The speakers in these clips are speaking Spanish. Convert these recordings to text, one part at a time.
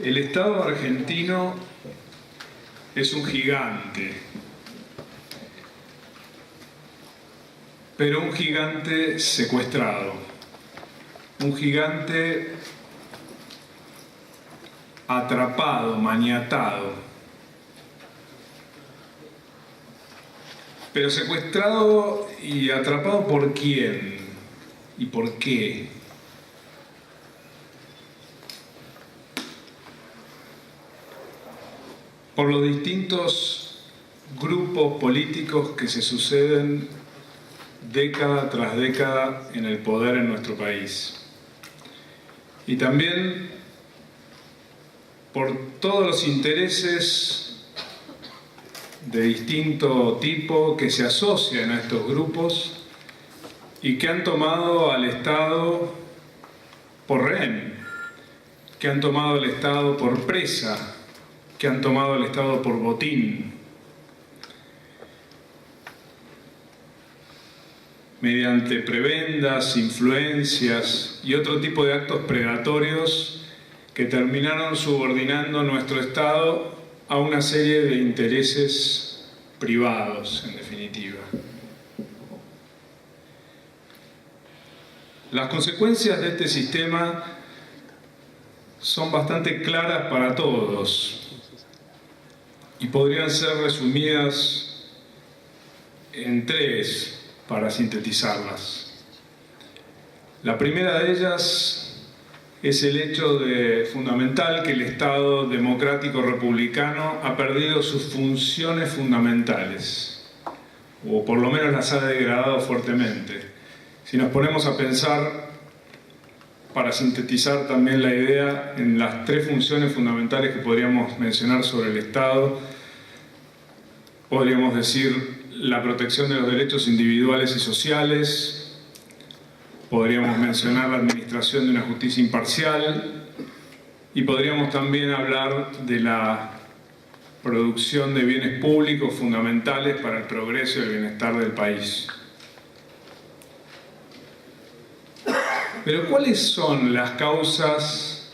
El Estado argentino es un gigante, pero un gigante secuestrado, un gigante atrapado, maniatado, pero secuestrado y atrapado ¿por quién? ¿Y por qué? Por los distintos grupos políticos que se suceden década tras década en el poder en nuestro país. Y también por todos los intereses de distinto tipo que se asocian a estos grupos y que han tomado al Estado por rehén, que han tomado al Estado por presa, que han tomado al Estado por botín, mediante prebendas, influencias y otro tipo de actos predatorios que terminaron subordinando nuestro Estado a una serie de intereses privados, en definitiva. Las consecuencias de este sistema son bastante claras para todos y podrían ser resumidas en tres para sintetizarlas. La primera de ellas es el hecho fundamental que el Estado democrático republicano ha perdido sus funciones fundamentales, o por lo menos las ha degradado fuertemente. Si nos ponemos a pensar, para sintetizar también la idea, en las tres funciones fundamentales que podríamos mencionar sobre el Estado, podríamos decir la protección de los derechos individuales y sociales, podríamos mencionar la administración de una justicia imparcial y podríamos también hablar de la producción de bienes públicos fundamentales para el progreso y el bienestar del país. Pero ¿cuáles son las causas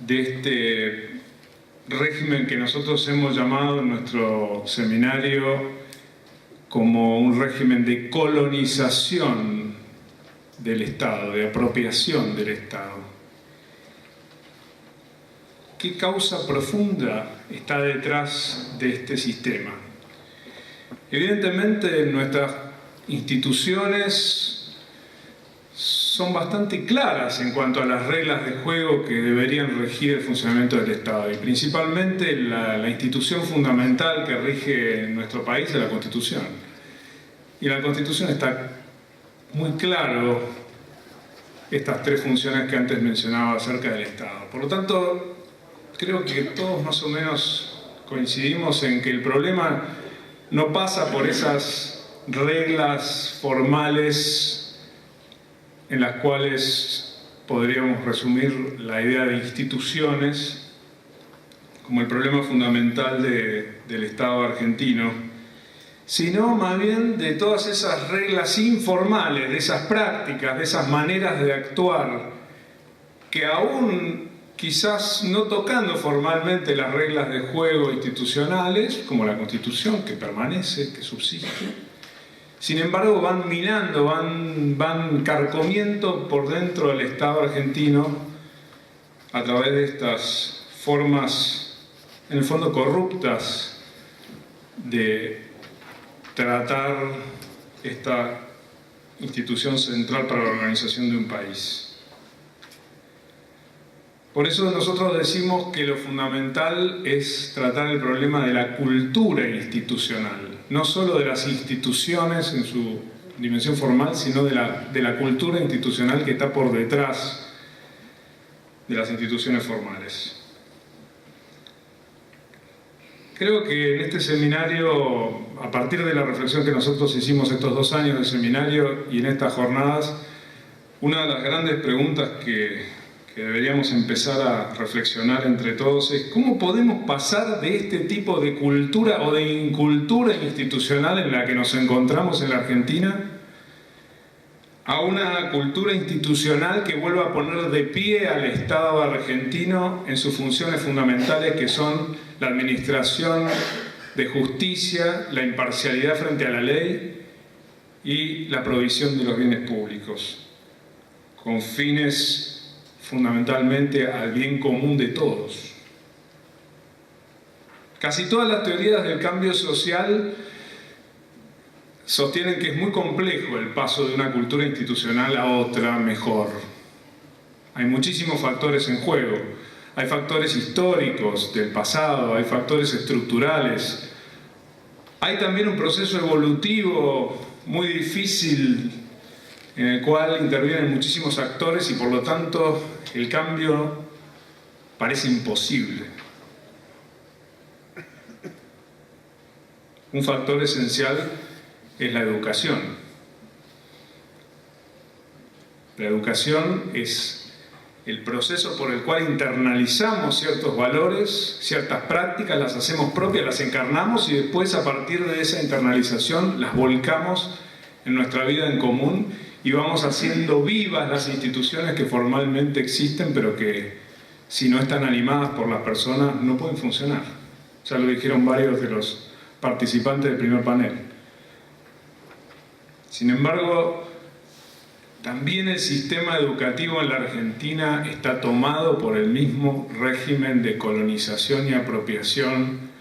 de este régimen que nosotros hemos llamado en nuestro seminario como un régimen de colonización del Estado, de apropiación del Estado? ¿Qué causa profunda está detrás de este sistema? Evidentemente, nuestras instituciones son bastante claras en cuanto a las reglas de juego que deberían regir el funcionamiento del Estado, y principalmente la institución fundamental que rige nuestro país es la Constitución. Y en la Constitución está muy claro estas tres funciones que antes mencionaba acerca del Estado. Por lo tanto, creo que todos más o menos coincidimos en que el problema no pasa por esas reglas formales en las cuales podríamos resumir la idea de instituciones como el problema fundamental del Estado argentino, sino más bien de todas esas reglas informales, de esas prácticas, de esas maneras de actuar, que aún quizás no tocando formalmente las reglas de juego institucionales, como la Constitución, que permanece, que subsiste, sin embargo van minando, van carcomiendo por dentro del Estado argentino a través de estas formas, en el fondo corruptas, de tratar esta institución central para la organización de un país. Por eso nosotros decimos que lo fundamental es tratar el problema de la cultura institucional, no solo de las instituciones en su dimensión formal, sino de la cultura institucional que está por detrás de las instituciones formales. Creo que en este seminario, a partir de la reflexión que nosotros hicimos estos 2 años de seminario y en estas jornadas, una de las grandes preguntas que deberíamos empezar a reflexionar entre todos es cómo podemos pasar de este tipo de cultura o de incultura institucional en la que nos encontramos en la Argentina a una cultura institucional que vuelva a poner de pie al Estado argentino en sus funciones fundamentales, que son la administración de justicia, la imparcialidad frente a la ley y la provisión de los bienes públicos, con fines fundamentalmente al bien común de todos. Casi todas las teorías del cambio social sostienen que es muy complejo el paso de una cultura institucional a otra mejor. Hay muchísimos factores en juego. Hay factores históricos del pasado, hay factores estructurales. Hay también un proceso evolutivo muy difícil en el cual intervienen muchísimos actores y por lo tanto el cambio parece imposible. Un factor esencial es la educación. La educación es el proceso por el cual internalizamos ciertos valores, ciertas prácticas, las hacemos propias, las encarnamos y después a partir de esa internalización las volcamos en nuestra vida en común y vamos haciendo vivas las instituciones que formalmente existen, pero que si no están animadas por las personas no pueden funcionar. Ya lo dijeron varios de los participantes del primer panel. Sin embargo, también el sistema educativo en la Argentina está tomado por el mismo régimen de colonización y apropiación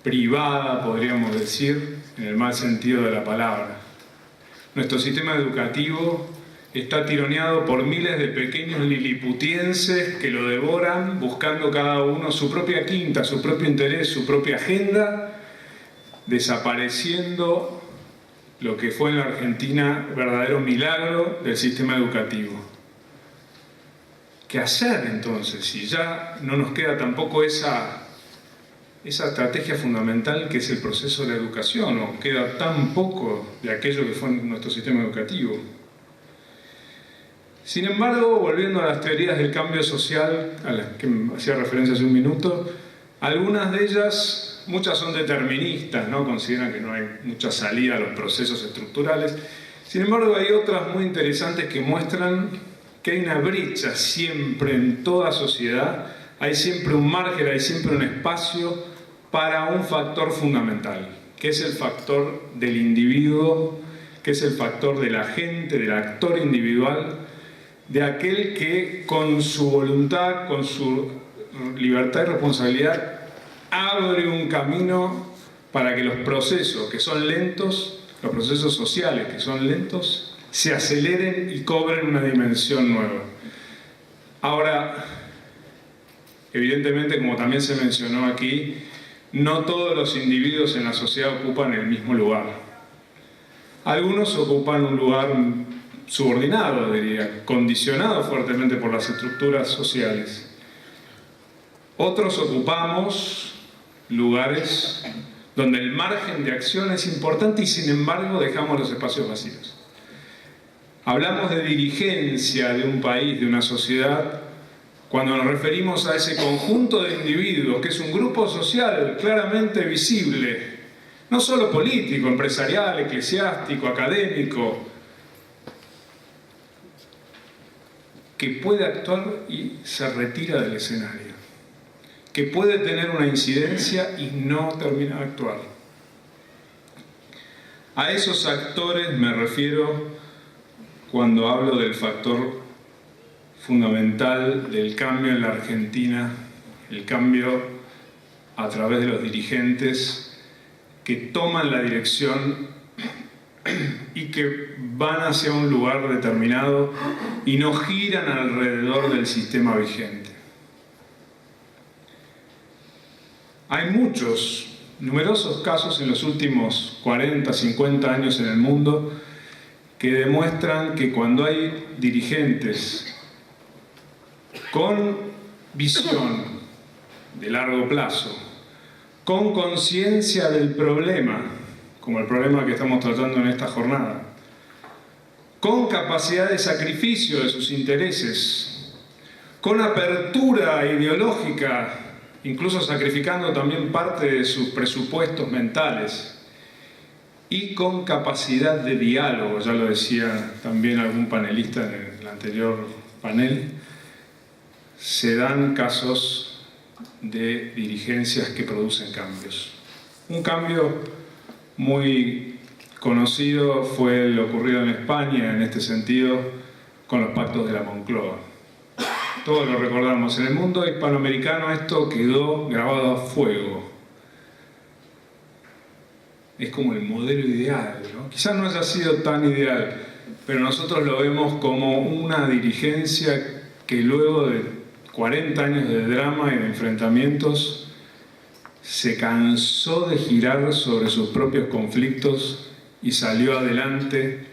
privada, podríamos decir, en el mal sentido de la palabra. Nuestro sistema educativo está tironeado por miles de pequeños liliputienses que lo devoran, buscando cada uno su propia quinta, su propio interés, su propia agenda, desapareciendo lo que fue en la Argentina verdadero milagro del sistema educativo. ¿Qué hacer entonces? Si ya no nos queda tampoco esa estrategia fundamental que es el proceso de la educación, o queda tan poco de aquello que fue nuestro sistema educativo. Sin embargo, volviendo a las teorías del cambio social, a las que hacía referencia hace un minuto, algunas de ellas, muchas son deterministas, ¿no? Consideran que no hay mucha salida a los procesos estructurales. Sin embargo, hay otras muy interesantes que muestran que hay una brecha siempre en toda sociedad, hay siempre un margen, hay siempre un espacio para un factor fundamental, que es el factor del individuo, que es el factor del agente, del actor individual, de aquel que con su voluntad, con su libertad y responsabilidad, abre un camino para que los procesos que son lentos, los procesos sociales que son lentos, se aceleren y cobren una dimensión nueva. Ahora, evidentemente, como también se mencionó aquí, no todos los individuos en la sociedad ocupan el mismo lugar. Algunos ocupan un lugar subordinado, diría, condicionado fuertemente por las estructuras sociales. Otros ocupamos lugares donde el margen de acción es importante y sin embargo dejamos los espacios vacíos. Hablamos de dirigencia de un país, de una sociedad, cuando nos referimos a ese conjunto de individuos, que es un grupo social claramente visible, no solo político, empresarial, eclesiástico, académico, que puede actuar y se retira del escenario, que puede tener una incidencia y no termina de actuar. A esos actores me refiero cuando hablo del factor fundamental del cambio en la Argentina, el cambio a través de los dirigentes que toman la dirección y que van hacia un lugar determinado y no giran alrededor del sistema vigente. Hay numerosos casos en los últimos 40, 50 años en el mundo que demuestran que cuando hay dirigentes con visión de largo plazo, con conciencia del problema, como el problema que estamos tratando en esta jornada, con capacidad de sacrificio de sus intereses, con apertura ideológica, incluso sacrificando también parte de sus presupuestos mentales, y con capacidad de diálogo, ya lo decía también algún panelista en el anterior panel. Se dan casos de dirigencias que producen cambios. Un cambio muy conocido fue lo ocurrido en España en este sentido con los pactos de la Moncloa. Todos lo recordamos. En el mundo hispanoamericano esto quedó grabado a fuego. Es como el modelo ideal, ¿no? Quizás no haya sido tan ideal, pero nosotros lo vemos como una dirigencia que luego de 40 años de drama y de enfrentamientos se cansó de girar sobre sus propios conflictos y salió adelante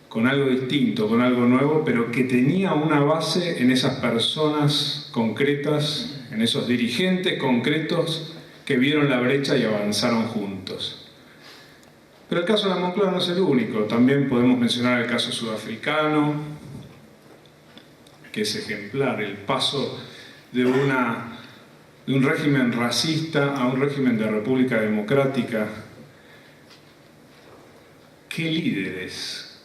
con algo distinto, con algo nuevo, pero que tenía una base en esas personas concretas, en esos dirigentes concretos que vieron la brecha y avanzaron juntos. Pero el caso de la Moncloa no es el único. También podemos mencionar el caso sudafricano, que es ejemplar, el paso de un régimen racista a un régimen de república democrática. ¿Qué líderes?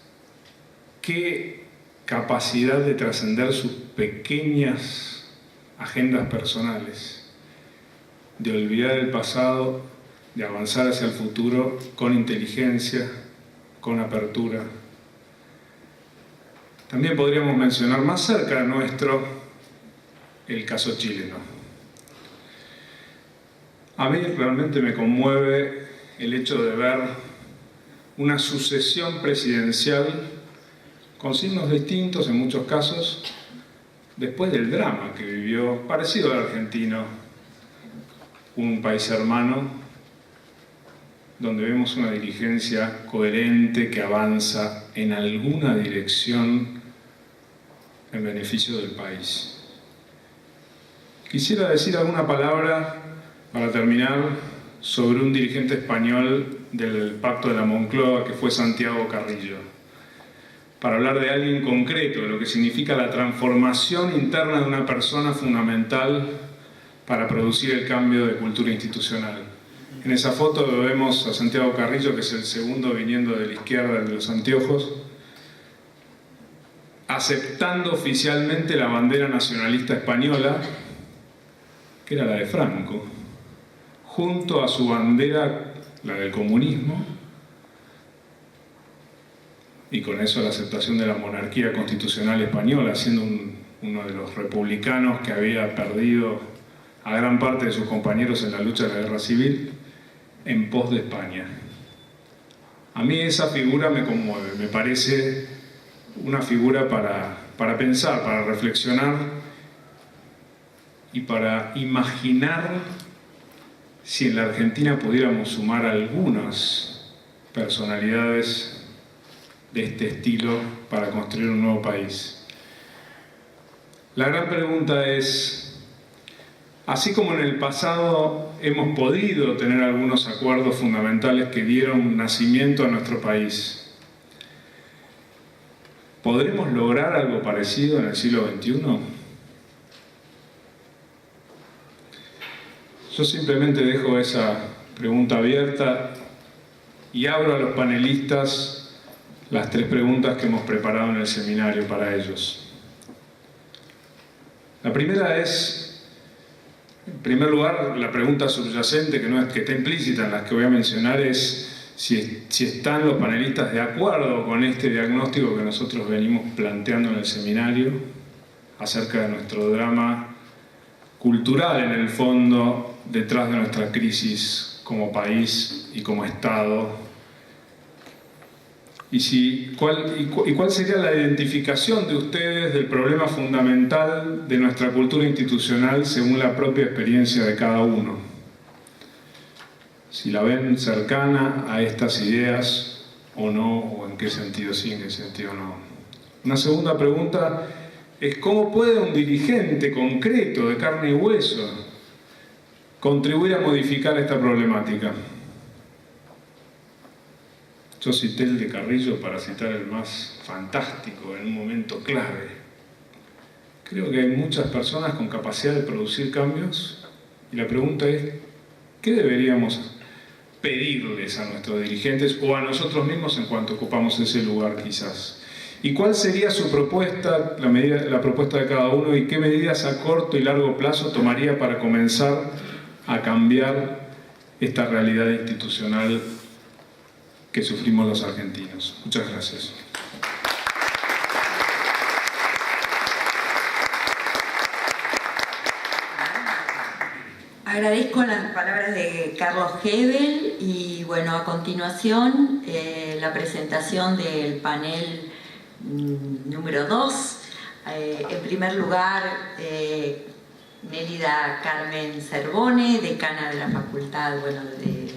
¿Qué capacidad de trascender sus pequeñas agendas personales? De olvidar el pasado, de avanzar hacia el futuro con inteligencia, con apertura. También podríamos mencionar más cerca de nuestro el caso chileno. A mí realmente me conmueve el hecho de ver una sucesión presidencial con signos distintos en muchos casos, después del drama que vivió, parecido al argentino, un país hermano, donde vemos una dirigencia coherente que avanza en alguna dirección en beneficio del país. Quisiera decir alguna palabra, para terminar, sobre un dirigente español del Pacto de la Moncloa, que fue Santiago Carrillo, para hablar de alguien concreto, de lo que significa la transformación interna de una persona fundamental para producir el cambio de cultura institucional. En esa foto lo vemos a Santiago Carrillo, que es el segundo viniendo de la izquierda, de los anteojos, aceptando oficialmente la bandera nacionalista española, que era la de Franco, junto a su bandera, la del comunismo, y con eso la aceptación de la monarquía constitucional española, siendo uno de los republicanos que había perdido a gran parte de sus compañeros en la lucha de la guerra civil, en pos de España. A mí esa figura me conmueve, me parece una figura para pensar, para reflexionar y para imaginar si en la Argentina pudiéramos sumar algunas personalidades de este estilo para construir un nuevo país. La gran pregunta es, así como en el pasado hemos podido tener algunos acuerdos fundamentales que dieron nacimiento a nuestro país, ¿podremos lograr algo parecido en el siglo XXI? Yo simplemente dejo esa pregunta abierta y abro a los panelistas las 3 preguntas que hemos preparado en el seminario para ellos. La primera es, en primer lugar, la pregunta subyacente, que no es que está implícita en las que voy a mencionar, es si están los panelistas de acuerdo con este diagnóstico que nosotros venimos planteando en el seminario acerca de nuestro drama cultural, en el fondo, detrás de nuestra crisis como país y como Estado. ¿Cuál sería la identificación de ustedes del problema fundamental de nuestra cultura institucional según la propia experiencia de cada uno? Si la ven cercana a estas ideas o no, o en qué sentido sí, en qué sentido no. Una segunda pregunta es ¿cómo puede un dirigente concreto de carne y hueso contribuir a modificar esta problemática? Yo cité el de Carrillo para citar el más fantástico en un momento clave. Creo que hay muchas personas con capacidad de producir cambios y la pregunta es, ¿qué deberíamos pedirles a nuestros dirigentes o a nosotros mismos en cuanto ocupamos ese lugar quizás? ¿Y cuál sería su propuesta, la propuesta de cada uno, y qué medidas a corto y largo plazo tomaría para comenzar a cambiar esta realidad institucional que sufrimos los argentinos? Muchas gracias. Agradezco las palabras de Carlos Hebel y bueno, a continuación la presentación del panel número 2. En primer lugar, Nélida Carmen Cervone, decana de la Facultad de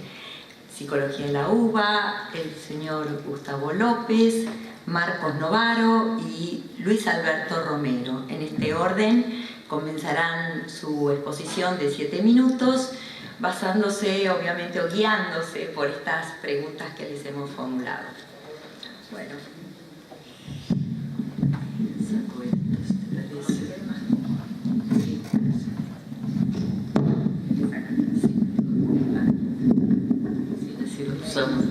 Psicología de la UBA, el señor Gustavo López, Marcos Novaro y Luis Alberto Romero. En este orden comenzarán su exposición de 7 minutos, basándose, obviamente, o guiándose por estas preguntas que les hemos formulado. Bueno. Saco esto, ¿te parece? Así lo usamos.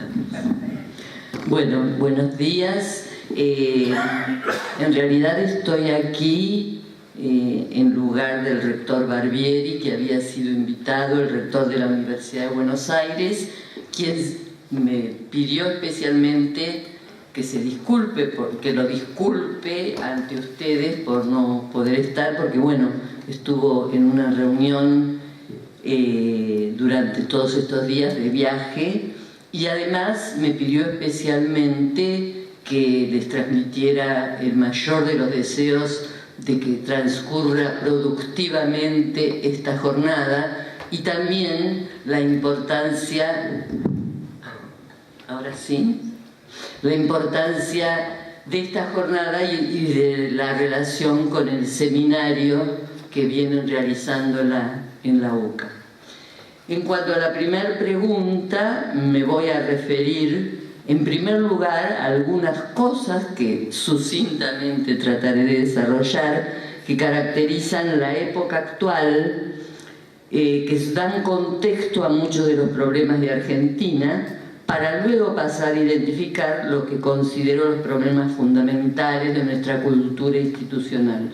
Bueno, buenos días. En realidad estoy aquí en lugar del rector Barbieri, que había sido invitado, el rector de la Universidad de Buenos Aires, quien me pidió especialmente que se disculpe, que lo disculpe ante ustedes por no poder estar, porque bueno, estuvo en una reunión durante todos estos días de viaje, y además me pidió especialmente que les transmitiera el mayor de los deseos de que transcurra productivamente esta jornada, y también la importancia, ahora sí, la importancia de esta jornada y de la relación con el seminario que vienen realizando en la UCA. En cuanto a la primera pregunta, me voy a referir en primer lugar a algunas cosas que sucintamente trataré de desarrollar, que caracterizan la época actual, que dan contexto a muchos de los problemas de Argentina, para luego pasar a identificar lo que considero los problemas fundamentales de nuestra cultura institucional.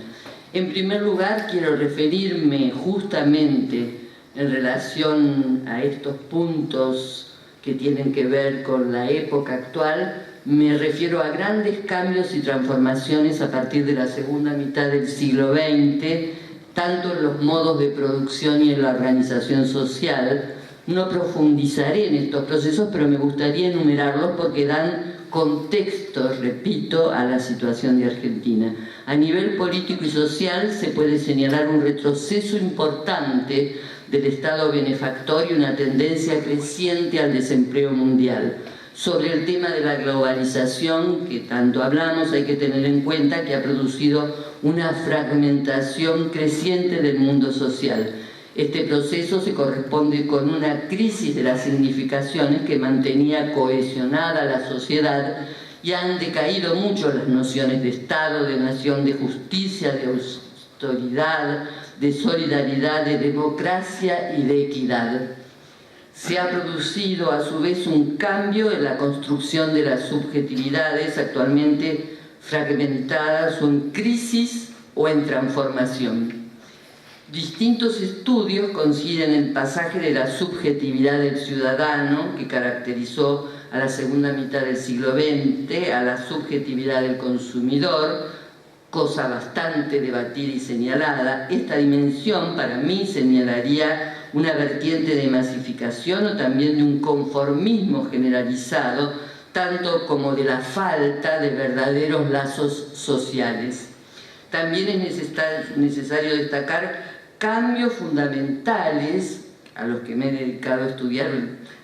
En primer lugar, quiero referirme justamente en relación a estos puntos que tienen que ver con la época actual. Me refiero a grandes cambios y transformaciones a partir de la segunda mitad del siglo XX, tanto en los modos de producción y en la organización social. No profundizaré en estos procesos, pero me gustaría enumerarlos porque dan contexto, repito, a la situación de Argentina. A nivel político y social se puede señalar un retroceso importante del Estado benefactor y una tendencia creciente al desempleo mundial. Sobre el tema de la globalización, que tanto hablamos, hay que tener en cuenta que ha producido una fragmentación creciente del mundo social. Este proceso se corresponde con una crisis de las significaciones que mantenía cohesionada la sociedad, y han decaído mucho las nociones de Estado, de nación, de justicia, de autoridad, de solidaridad, de democracia y de equidad. Se ha producido a su vez un cambio en la construcción de las subjetividades, actualmente fragmentadas o en crisis o en transformación. Distintos estudios coinciden en el pasaje de la subjetividad del ciudadano, que caracterizó a la segunda mitad del siglo XX, a la subjetividad del consumidor, cosa bastante debatida y señalada. Esta dimensión para mí señalaría una vertiente de masificación o también de un conformismo generalizado, tanto como de la falta de verdaderos lazos sociales. También es necesario destacar cambios fundamentales, a los que me he dedicado a estudiar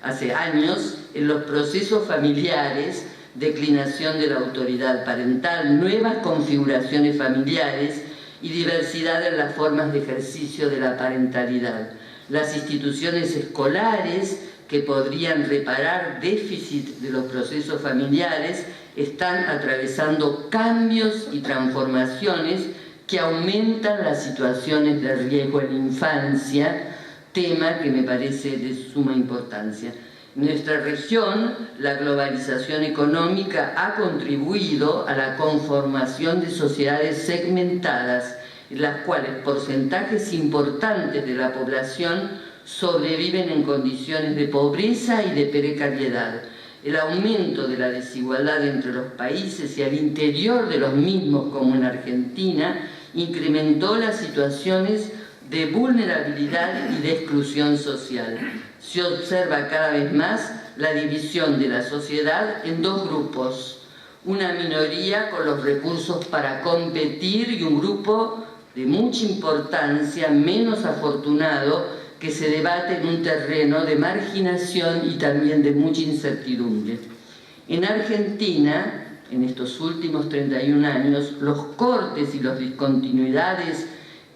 hace años, en los procesos familiares, declinación de la autoridad parental, nuevas configuraciones familiares y diversidad en las formas de ejercicio de la parentalidad. Las instituciones escolares que podrían reparar déficit de los procesos familiares están atravesando cambios y transformaciones que aumentan las situaciones de riesgo en la infancia, tema que me parece de suma importancia. En nuestra región, la globalización económica ha contribuido a la conformación de sociedades segmentadas, en las cuales porcentajes importantes de la población sobreviven en condiciones de pobreza y de precariedad. El aumento de la desigualdad entre los países y al interior de los mismos, como en Argentina, incrementó las situaciones de vulnerabilidad y de exclusión social. Se observa cada vez más la división de la sociedad en dos grupos: una minoría con los recursos para competir y un grupo de mucha importancia, menos afortunado, que se debate en un terreno de marginación y también de mucha incertidumbre. En Argentina, en estos últimos 31 años, los cortes y las discontinuidades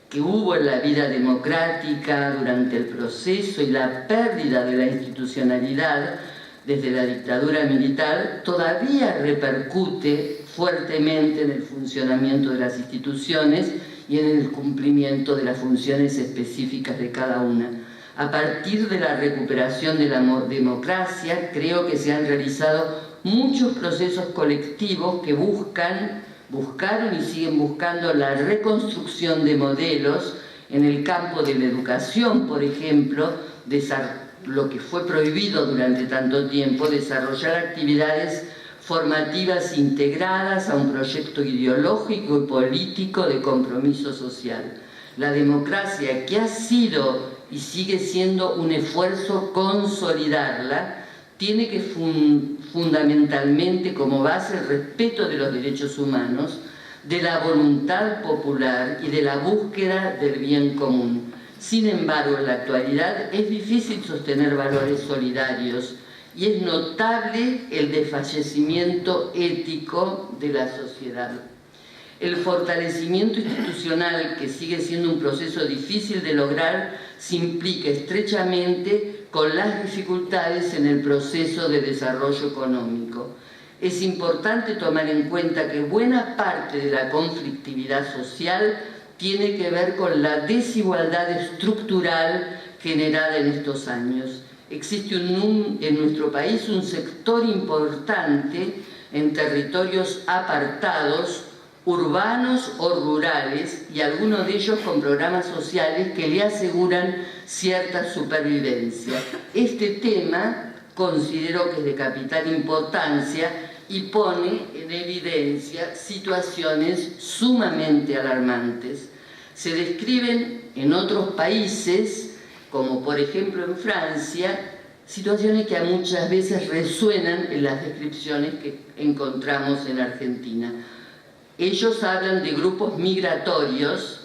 que hubo en la vida democrática durante el proceso y la pérdida de la institucionalidad desde la dictadura militar todavía repercute fuertemente en el funcionamiento de las instituciones y en el cumplimiento de las funciones específicas de cada una. A partir de la recuperación de la democracia, creo que se han realizado muchos procesos colectivos que buscaron y siguen buscando la reconstrucción de modelos en el campo de la educación, por ejemplo, lo que fue prohibido durante tanto tiempo, desarrollar actividades formativas integradas a un proyecto ideológico y político de compromiso social. La democracia, que ha sido y sigue siendo un esfuerzo consolidarla, tiene que fundamentalmente como base el respeto de los derechos humanos, de la voluntad popular y de la búsqueda del bien común. Sin embargo, en la actualidad es difícil sostener valores solidarios y es notable el desfallecimiento ético de la sociedad. El fortalecimiento institucional, que sigue siendo un proceso difícil de lograr, se implica estrechamente con las dificultades en el proceso de desarrollo económico. Es importante tomar en cuenta que buena parte de la conflictividad social tiene que ver con la desigualdad estructural generada en estos años. Existe en nuestro país un sector importante en territorios apartados, urbanos o rurales, y algunos de ellos con programas sociales que le aseguran cierta supervivencia. Este tema considero que es de capital importancia y pone en evidencia situaciones sumamente alarmantes. Se describen en otros países, como por ejemplo en Francia, situaciones que muchas veces resuenan en las descripciones que encontramos en Argentina. Ellos hablan de grupos migratorios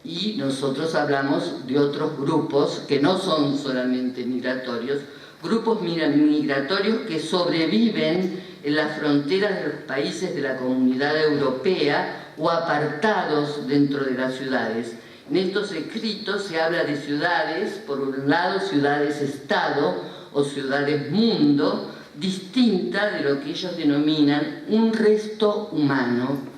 y nosotros hablamos de otros grupos que no son solamente migratorios, grupos migratorios que sobreviven en las fronteras de los países de la Comunidad Europea o apartados dentro de las ciudades. En estos escritos se habla de ciudades, por un lado ciudades-estado o ciudades-mundo, distinta de lo que ellos denominan un resto humano,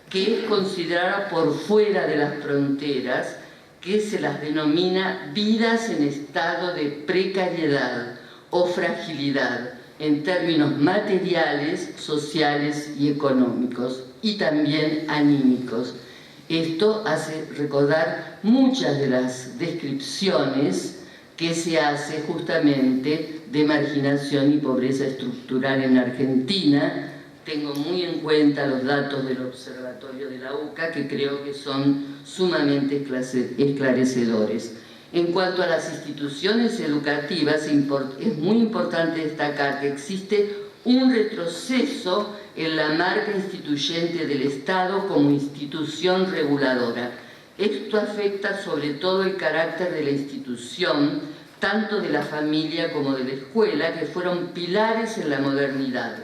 que es considerada por fuera de las fronteras, que se las denomina vidas en estado de precariedad o fragilidad, en términos materiales, sociales y económicos, y también anímicos. Esto hace recordar muchas de las descripciones que se hace justamente de marginación y pobreza estructural en Argentina. Tengo muy en cuenta los datos del Observatorio de la UCA, que creo que son sumamente esclarecedores. En cuanto a las instituciones educativas, es muy importante destacar que existe un retroceso en la marca instituyente del Estado como institución reguladora. Esto afecta sobre todo el carácter de la institución, tanto de la familia como de la escuela, que fueron pilares en la modernidad,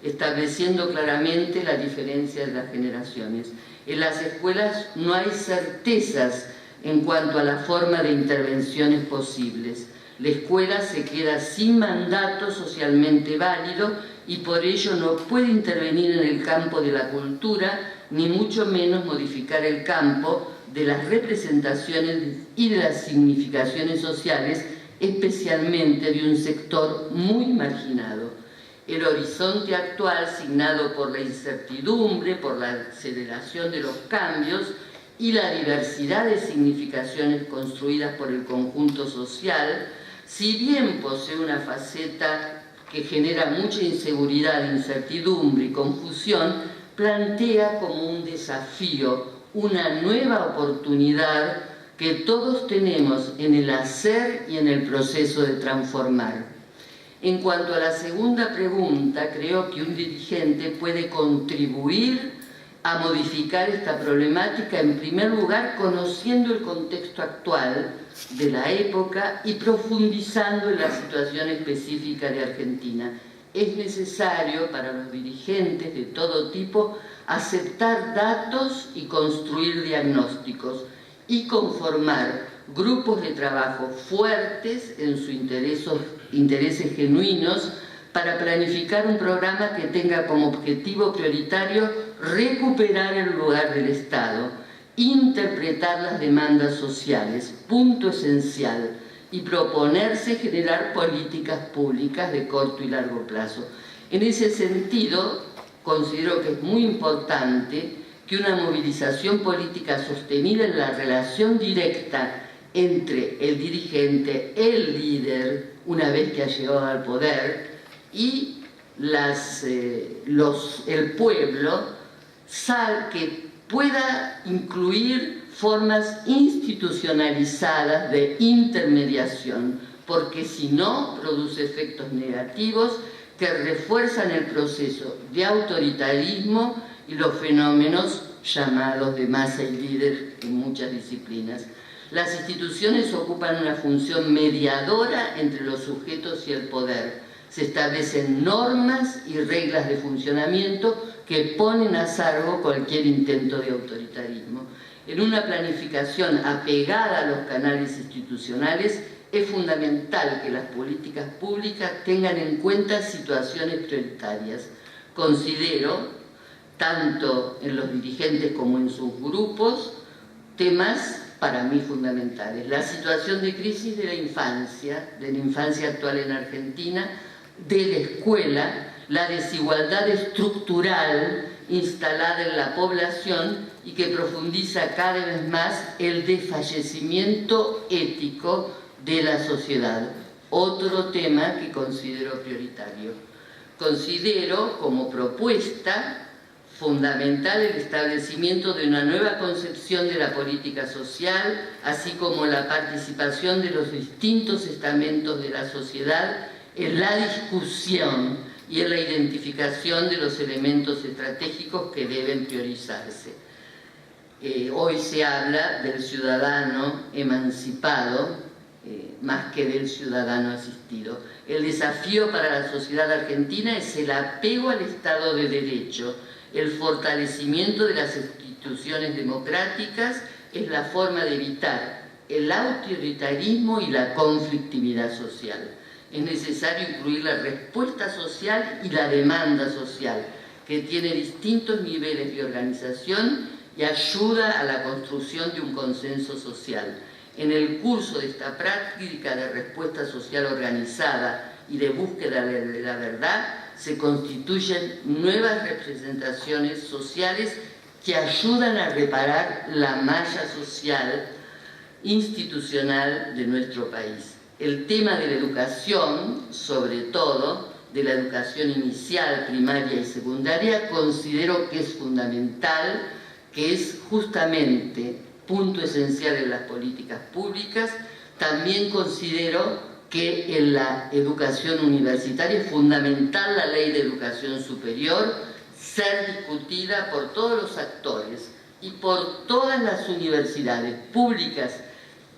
estableciendo claramente la diferencia de las generaciones. En las escuelas no hay certezas en cuanto a la forma de intervenciones posibles. La escuela se queda sin mandato socialmente válido y por ello no puede intervenir en el campo de la cultura, ni mucho menos modificar el campo de las representaciones y de las significaciones sociales especialmente de un sector muy marginado. El horizonte actual, signado por la incertidumbre, por la aceleración de los cambios y la diversidad de significaciones construidas por el conjunto social, si bien posee una faceta que genera mucha inseguridad, incertidumbre y confusión, plantea como un desafío, una nueva oportunidad que todos tenemos en el hacer y en el proceso de transformar. En cuanto a la segunda pregunta, creo que un dirigente puede contribuir a modificar esta problemática, en primer lugar, conociendo el contexto actual de la época y profundizando en la situación específica de Argentina. Es necesario para los dirigentes de todo tipo aceptar datos y construir diagnósticos y conformar grupos de trabajo fuertes en sus intereses genuinos para planificar un programa que tenga como objetivo prioritario recuperar el lugar del Estado, interpretar las demandas sociales, punto esencial, y proponerse generar políticas públicas de corto y largo plazo. En ese sentido, considero que es muy importante que una movilización política sostenida en la relación directa entre el dirigente, el líder, una vez que ha llegado al poder, y el pueblo, que pueda incluir formas institucionalizadas de intermediación, porque si no produce efectos negativos que refuerzan el proceso de autoritarismo y los fenómenos llamados de masa y líder en muchas disciplinas. Las instituciones ocupan una función mediadora entre los sujetos y el poder. Se establecen normas y reglas de funcionamiento que ponen a salvo cualquier intento de autoritarismo. En una planificación apegada a los canales institucionales, es fundamental que las políticas públicas tengan en cuenta situaciones prioritarias. Considero, tanto en los dirigentes como en sus grupos, temas para mí fundamentales. La situación de crisis de la infancia actual en Argentina, de la escuela, la desigualdad estructural instalada en la población y que profundiza cada vez más el desfallecimiento ético de la sociedad. Otro tema que considero prioritario. Considero como propuesta fundamental el establecimiento de una nueva concepción de la política social, así como la participación de los distintos estamentos de la sociedad en la discusión y en la identificación de los elementos estratégicos que deben priorizarse. Hoy se habla del ciudadano emancipado más que del ciudadano asistido. El desafío para la sociedad argentina es el apego al Estado de Derecho. El fortalecimiento de las instituciones democráticas es la forma de evitar el autoritarismo y la conflictividad social. Es necesario incluir la respuesta social y la demanda social, que tiene distintos niveles de organización y ayuda a la construcción de un consenso social. En el curso de esta práctica de respuesta social organizada y de búsqueda de la verdad, se constituyen nuevas representaciones sociales que ayudan a reparar la malla social institucional de nuestro país. El tema de la educación, sobre todo de la educación inicial, primaria y secundaria, considero que es fundamental, que es justamente punto esencial en las políticas públicas. También considero que en la educación universitaria es fundamental la ley de educación superior, ser discutida por todos los actores y por todas las universidades públicas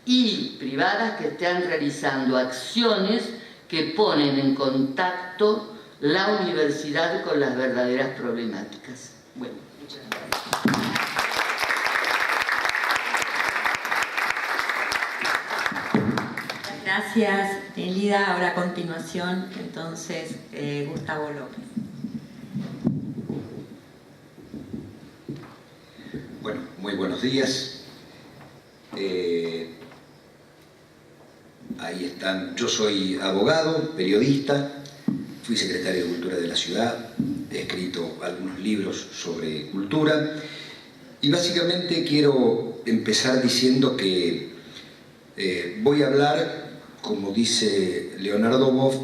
y privadas que estén realizando acciones que ponen en contacto la universidad con las verdaderas problemáticas. Bueno, muchas gracias. Gracias, Elida. Ahora a continuación, entonces, Gustavo López. Bueno, muy buenos días. ahí están. Yo soy abogado, periodista, fui secretario de Cultura de la ciudad, he escrito algunos libros sobre cultura y básicamente quiero empezar diciendo que voy a hablar, como dice Leonardo Boff,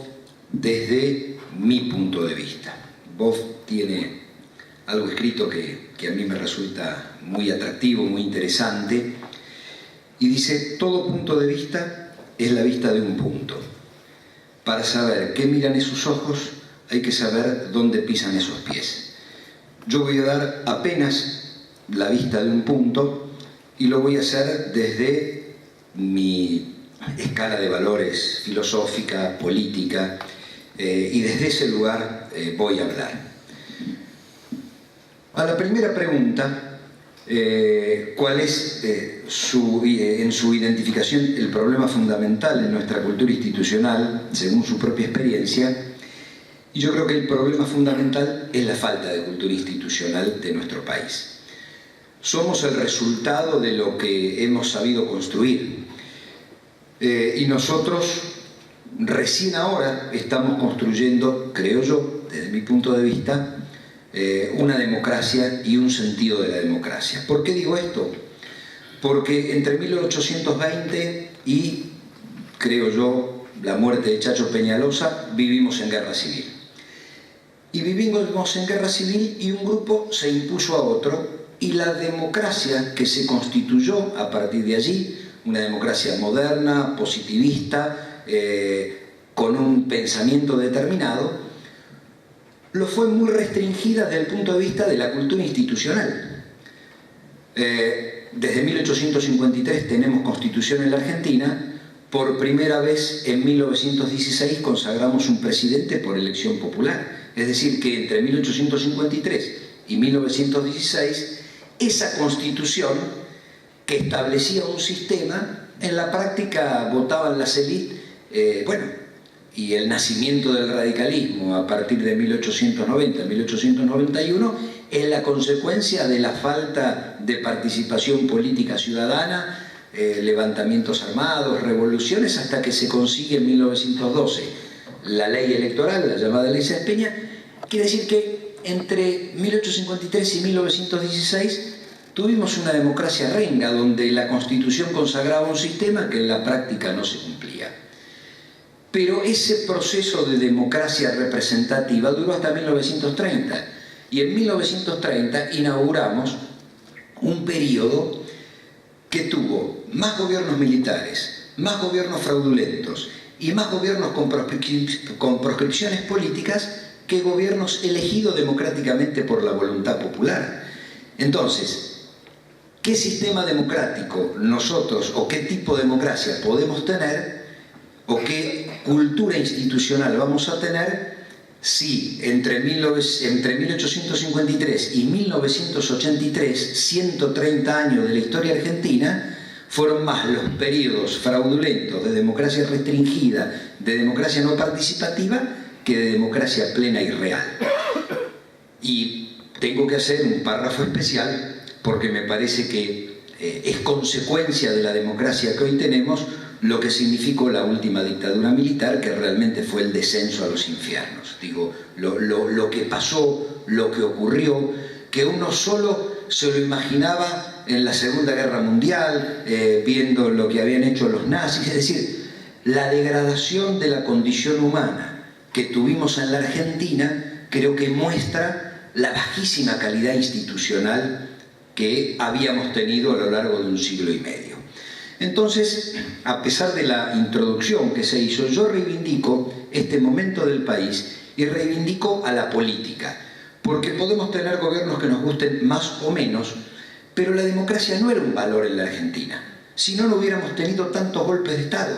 desde mi punto de vista. Boff tiene algo escrito que a mí me resulta muy atractivo, muy interesante, y dice: todo punto de vista es la vista de un punto. Para saber qué miran esos ojos hay que saber dónde pisan esos pies. Yo voy a dar apenas la vista de un punto y lo voy a hacer desde mi escala de valores filosófica, política, y desde ese lugar voy a hablar. A la primera pregunta, ¿cuál es en su identificación el problema fundamental en nuestra cultura institucional, según su propia experiencia? Y yo creo que el problema fundamental es la falta de cultura institucional de nuestro país. Somos el resultado de lo que hemos sabido construir. Y nosotros recién ahora estamos construyendo, creo yo, desde mi punto de vista, una democracia y un sentido de la democracia. ¿Por qué digo esto? Porque entre 1820 y, creo yo, la muerte de Chacho Peñalosa, vivimos en guerra civil. Y vivimos en guerra civil y un grupo se impuso a otro, y la democracia que se constituyó a partir de allí, una democracia moderna, positivista, con un pensamiento determinado, lo fue muy restringida desde el punto de vista de la cultura institucional. Desde 1853 tenemos constitución en la Argentina. Por primera vez en 1916 consagramos un presidente por elección popular. Es decir, que entre 1853 y 1916 esa constitución, que establecía un sistema, en la práctica votaban las élites, y el nacimiento del radicalismo a partir de 1890, 1891, es la consecuencia de la falta de participación política ciudadana, levantamientos armados, revoluciones, hasta que se consigue en 1912 la ley electoral, la llamada ley Sáenz Peña. Quiere decir que entre 1853 y 1916 tuvimos una democracia renga, donde la Constitución consagraba un sistema que en la práctica no se cumplía. Pero ese proceso de democracia representativa duró hasta 1930, y en 1930 inauguramos un periodo que tuvo más gobiernos militares, más gobiernos fraudulentos y más gobiernos con proscripciones políticas que gobiernos elegidos democráticamente por la voluntad popular. Entonces, ¿qué sistema democrático nosotros, o qué tipo de democracia podemos tener, o qué cultura institucional vamos a tener, si entre 1853 y 1983, 130 años de la historia argentina, fueron más los periodos fraudulentos de democracia restringida, de democracia no participativa, que de democracia plena y real? Y tengo que hacer un párrafo especial, porque me parece que es consecuencia de la democracia que hoy tenemos lo que significó la última dictadura militar, que realmente fue el descenso a los infiernos. Digo, lo que pasó, lo que ocurrió, que uno solo se lo imaginaba en la Segunda Guerra Mundial, viendo lo que habían hecho los nazis. Es decir, la degradación de la condición humana que tuvimos en la Argentina creo que muestra la bajísima calidad institucional que habíamos tenido a lo largo de un siglo y medio. Entonces, a pesar de la introducción que se hizo, yo reivindico este momento del país y reivindico a la política, porque podemos tener gobiernos que nos gusten más o menos, pero la democracia no era un valor en la Argentina. Si no, no hubiéramos tenido tantos golpes de Estado.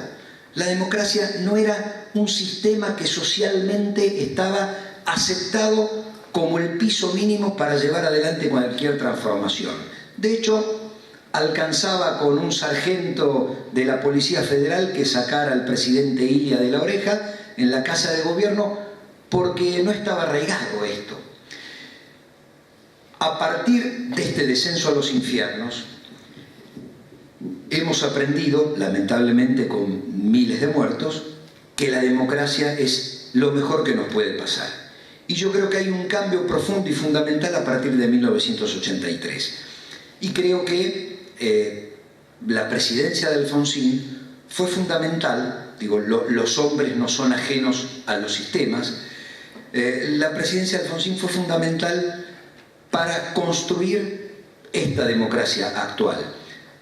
La democracia no era un sistema que socialmente estaba aceptado como el piso mínimo para llevar adelante cualquier transformación. De hecho, alcanzaba con un sargento de la Policía Federal que sacara al presidente Ilia de la oreja en la Casa de Gobierno, porque no estaba arraigado esto. A partir de este descenso a los infiernos, hemos aprendido, lamentablemente con miles de muertos, que la democracia es lo mejor que nos puede pasar. Y yo creo que hay un cambio profundo y fundamental a partir de 1983. Y creo que la presidencia de Alfonsín fue fundamental. Digo, los hombres no son ajenos a los sistemas. La presidencia de Alfonsín fue fundamental para construir esta democracia actual.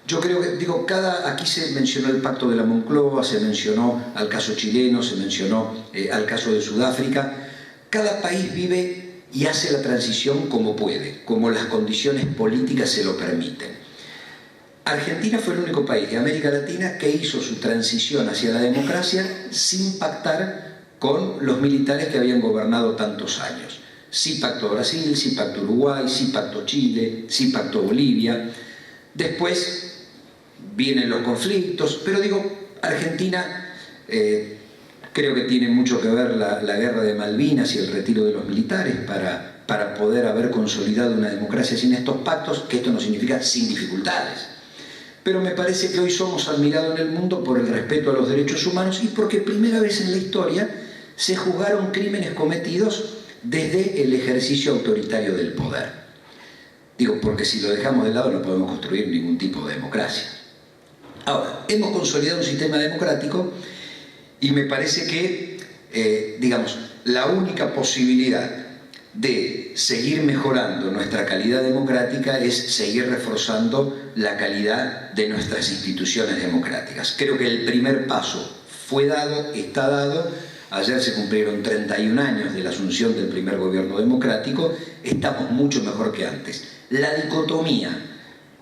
Yo creo que, digo, aquí se mencionó el Pacto de la Moncloa, se mencionó al caso chileno, se mencionó al caso de Sudáfrica. Cada país vive y hace la transición como puede, como las condiciones políticas se lo permiten. Argentina fue el único país de América Latina que hizo su transición hacia la democracia sin pactar con los militares que habían gobernado tantos años. Sí pactó Brasil, sí pactó Uruguay, sí pactó Chile, sí pactó Bolivia. Después vienen los conflictos, pero digo, Argentina creo que tiene mucho que ver la guerra de Malvinas y el retiro de los militares para poder haber consolidado una democracia sin estos pactos, que esto no significa sin dificultades. Pero me parece que hoy somos admirados en el mundo por el respeto a los derechos humanos y porque primera vez en la historia se juzgaron crímenes cometidos desde el ejercicio autoritario del poder. Digo, porque si lo dejamos de lado no podemos construir ningún tipo de democracia. Ahora, hemos consolidado un sistema democrático y me parece que, digamos, la única posibilidad de seguir mejorando nuestra calidad democrática es seguir reforzando la calidad de nuestras instituciones democráticas. Creo que el primer paso fue dado, está dado. Ayer se cumplieron 31 años de la asunción del primer gobierno democrático, estamos mucho mejor que antes. La dicotomía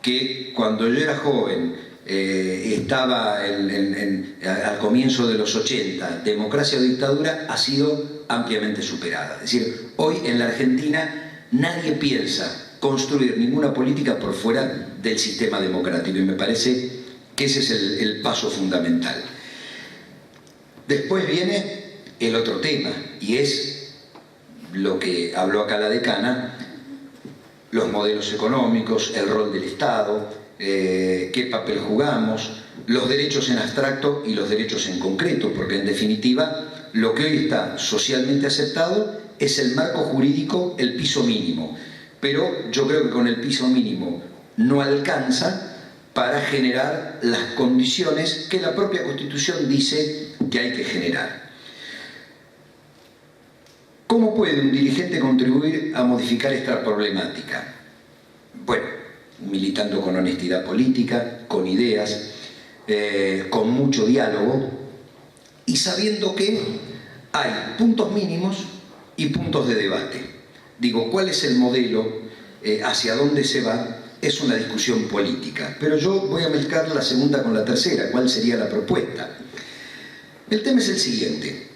que cuando yo era joven estaba al comienzo de los 80, democracia o dictadura, ha sido ampliamente superada. Es decir, hoy en la Argentina nadie piensa construir ninguna política por fuera del sistema democrático y me parece que ese es el paso fundamental. Después viene el otro tema, y es lo que habló acá la decana, los modelos económicos, el rol del Estado, qué papel jugamos, los derechos en abstracto y los derechos en concreto, porque en definitiva lo que hoy está socialmente aceptado es el marco jurídico, el piso mínimo, pero yo creo que con el piso mínimo no alcanza para generar las condiciones que la propia Constitución dice que hay que generar. ¿Cómo puede un dirigente contribuir a modificar esta problemática? Bueno, militando con honestidad política, con ideas, con mucho diálogo y sabiendo que hay puntos mínimos y puntos de debate. Digo, ¿cuál es el modelo? ¿Hacia dónde se va? Es una discusión política. Pero yo voy a mezclar la segunda con la tercera. ¿Cuál sería la propuesta? El tema es el siguiente.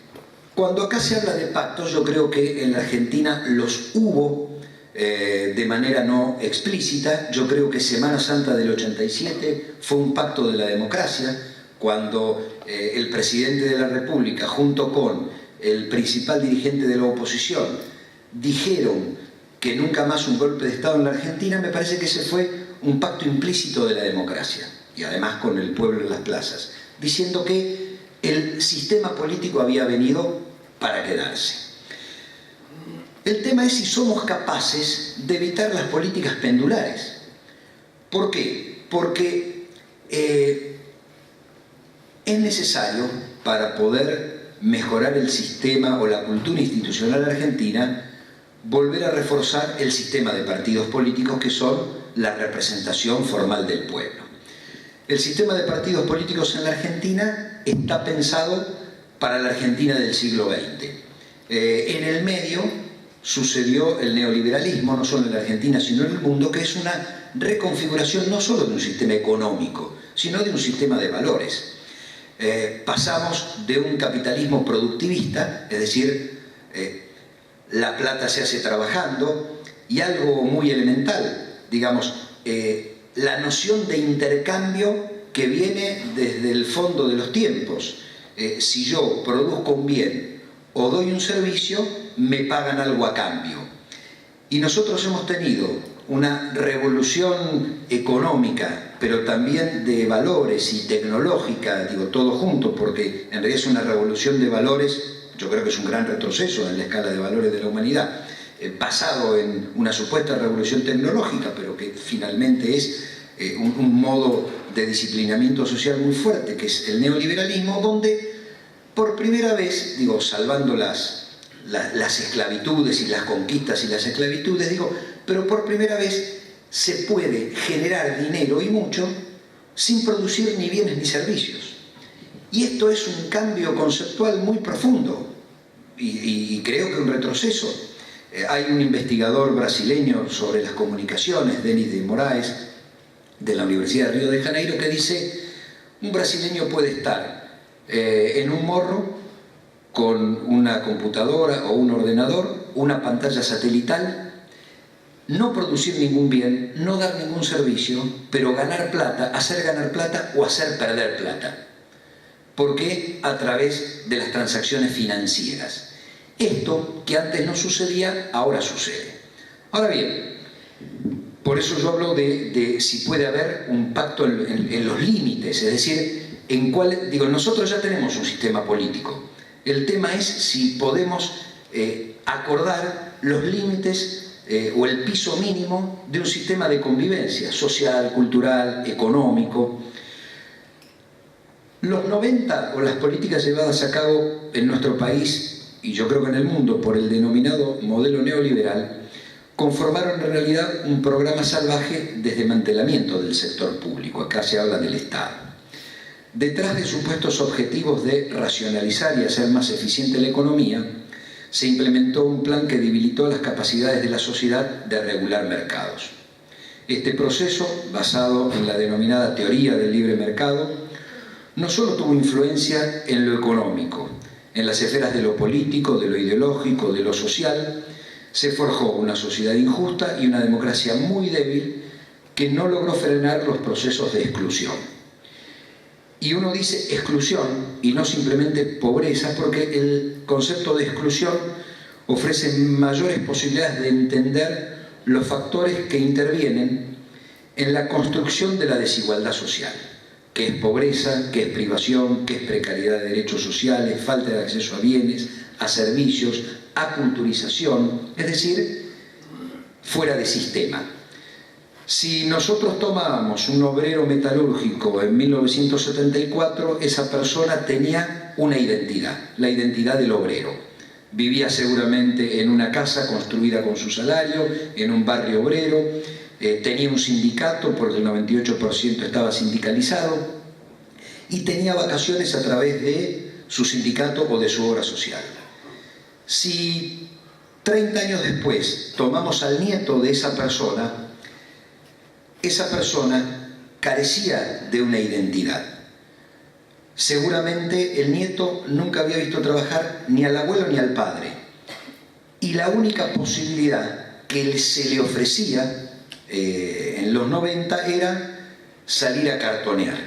Cuando acá se habla de pactos, yo creo que en la Argentina los hubo de manera no explícita. Yo creo que Semana Santa del 87 fue un pacto de la democracia, cuando el presidente de la República, junto con el principal dirigente de la oposición, dijeron que nunca más un golpe de Estado en la Argentina. Me parece que ese fue un pacto implícito de la democracia, y además con el pueblo en las plazas, diciendo que el sistema político había venido para quedarse. El tema es si somos capaces de evitar las políticas pendulares. ¿Por qué? Porque es necesario, para poder mejorar el sistema o la cultura institucional argentina, volver a reforzar el sistema de partidos políticos, que son la representación formal del pueblo. El sistema de partidos políticos en la Argentina está pensado para la Argentina del siglo XX. En el medio sucedió el neoliberalismo, no solo en la Argentina, sino en el mundo, que es una reconfiguración no solo de un sistema económico, sino de un sistema de valores. Pasamos de un capitalismo productivista, es decir, la plata se hace trabajando, y algo muy elemental, digamos, la noción de intercambio que viene desde el fondo de los tiempos. Si yo produzco un bien o doy un servicio, me pagan algo a cambio. Y nosotros hemos tenido una revolución económica, pero también de valores y tecnológica, digo, todo junto, porque en realidad es una revolución de valores. Yo creo que es un gran retroceso en la escala de valores de la humanidad, basado en una supuesta revolución tecnológica, pero que finalmente es un modo de disciplinamiento social muy fuerte, que es el neoliberalismo, donde por primera vez, digo, salvando las esclavitudes y las conquistas y las esclavitudes, digo, pero por primera vez se puede generar dinero y mucho sin producir ni bienes ni servicios. Y esto es un cambio conceptual muy profundo y creo que un retroceso. Hay un investigador brasileño sobre las comunicaciones, Denis de Moraes, de la Universidad de Río de Janeiro, que dice: un brasileño puede estar en un morro con una computadora o un ordenador, una pantalla satelital, no producir ningún bien, no dar ningún servicio, pero ganar plata, hacer ganar plata o hacer perder plata. ¿Por qué? A través de las transacciones financieras. Esto, que antes no sucedía, ahora sucede. Ahora bien, por eso yo hablo de si puede haber un pacto en los límites, es decir, digo, nosotros ya tenemos un sistema político. El tema es si podemos acordar los límites o el piso mínimo de un sistema de convivencia social, cultural, económico. Los 90, o las políticas llevadas a cabo en nuestro país, y yo creo que en el mundo, por el denominado modelo neoliberal, conformaron en realidad un programa salvaje de desmantelamiento del sector público. Acá se habla del Estado. Detrás de supuestos objetivos de racionalizar y hacer más eficiente la economía, se implementó un plan que debilitó las capacidades de la sociedad de regular mercados. Este proceso, basado en la denominada teoría del libre mercado, no solo tuvo influencia en lo económico, en las esferas de lo político, de lo ideológico, de lo social. Se forjó una sociedad injusta y una democracia muy débil que no logró frenar los procesos de exclusión. Y uno dice exclusión y no simplemente pobreza, porque el concepto de exclusión ofrece mayores posibilidades de entender los factores que intervienen en la construcción de la desigualdad social, que es pobreza, que es privación, que es precariedad de derechos sociales, falta de acceso a bienes, a servicios, a culturización, es decir, fuera de sistema. Si nosotros tomábamos un obrero metalúrgico en 1974, esa persona tenía una identidad, la identidad del obrero. Vivía seguramente en una casa construida con su salario, en un barrio obrero, tenía un sindicato porque el 98% estaba sindicalizado y tenía vacaciones a través de su sindicato o de su obra social. Si 30 años después tomamos al nieto de esa persona carecía de una identidad. Seguramente el nieto nunca había visto trabajar ni al abuelo ni al padre. Y la única posibilidad que se le ofrecía en los 90 era salir a cartonear.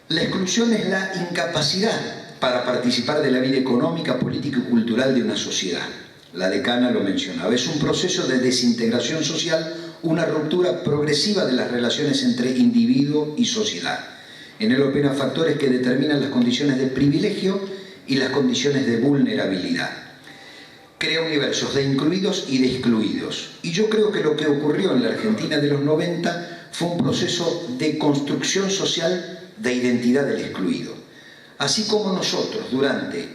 La exclusión es la incapacidad para participar de la vida económica, política y cultural de una sociedad. La decana lo mencionaba. Es un proceso de desintegración social, una ruptura progresiva de las relaciones entre individuo y sociedad. En él operan factores que determinan las condiciones de privilegio y las condiciones de vulnerabilidad. Crea universos de incluidos y de excluidos. Y yo creo que lo que ocurrió en la Argentina de los 90 fue un proceso de construcción social de identidad del excluido. Así como nosotros durante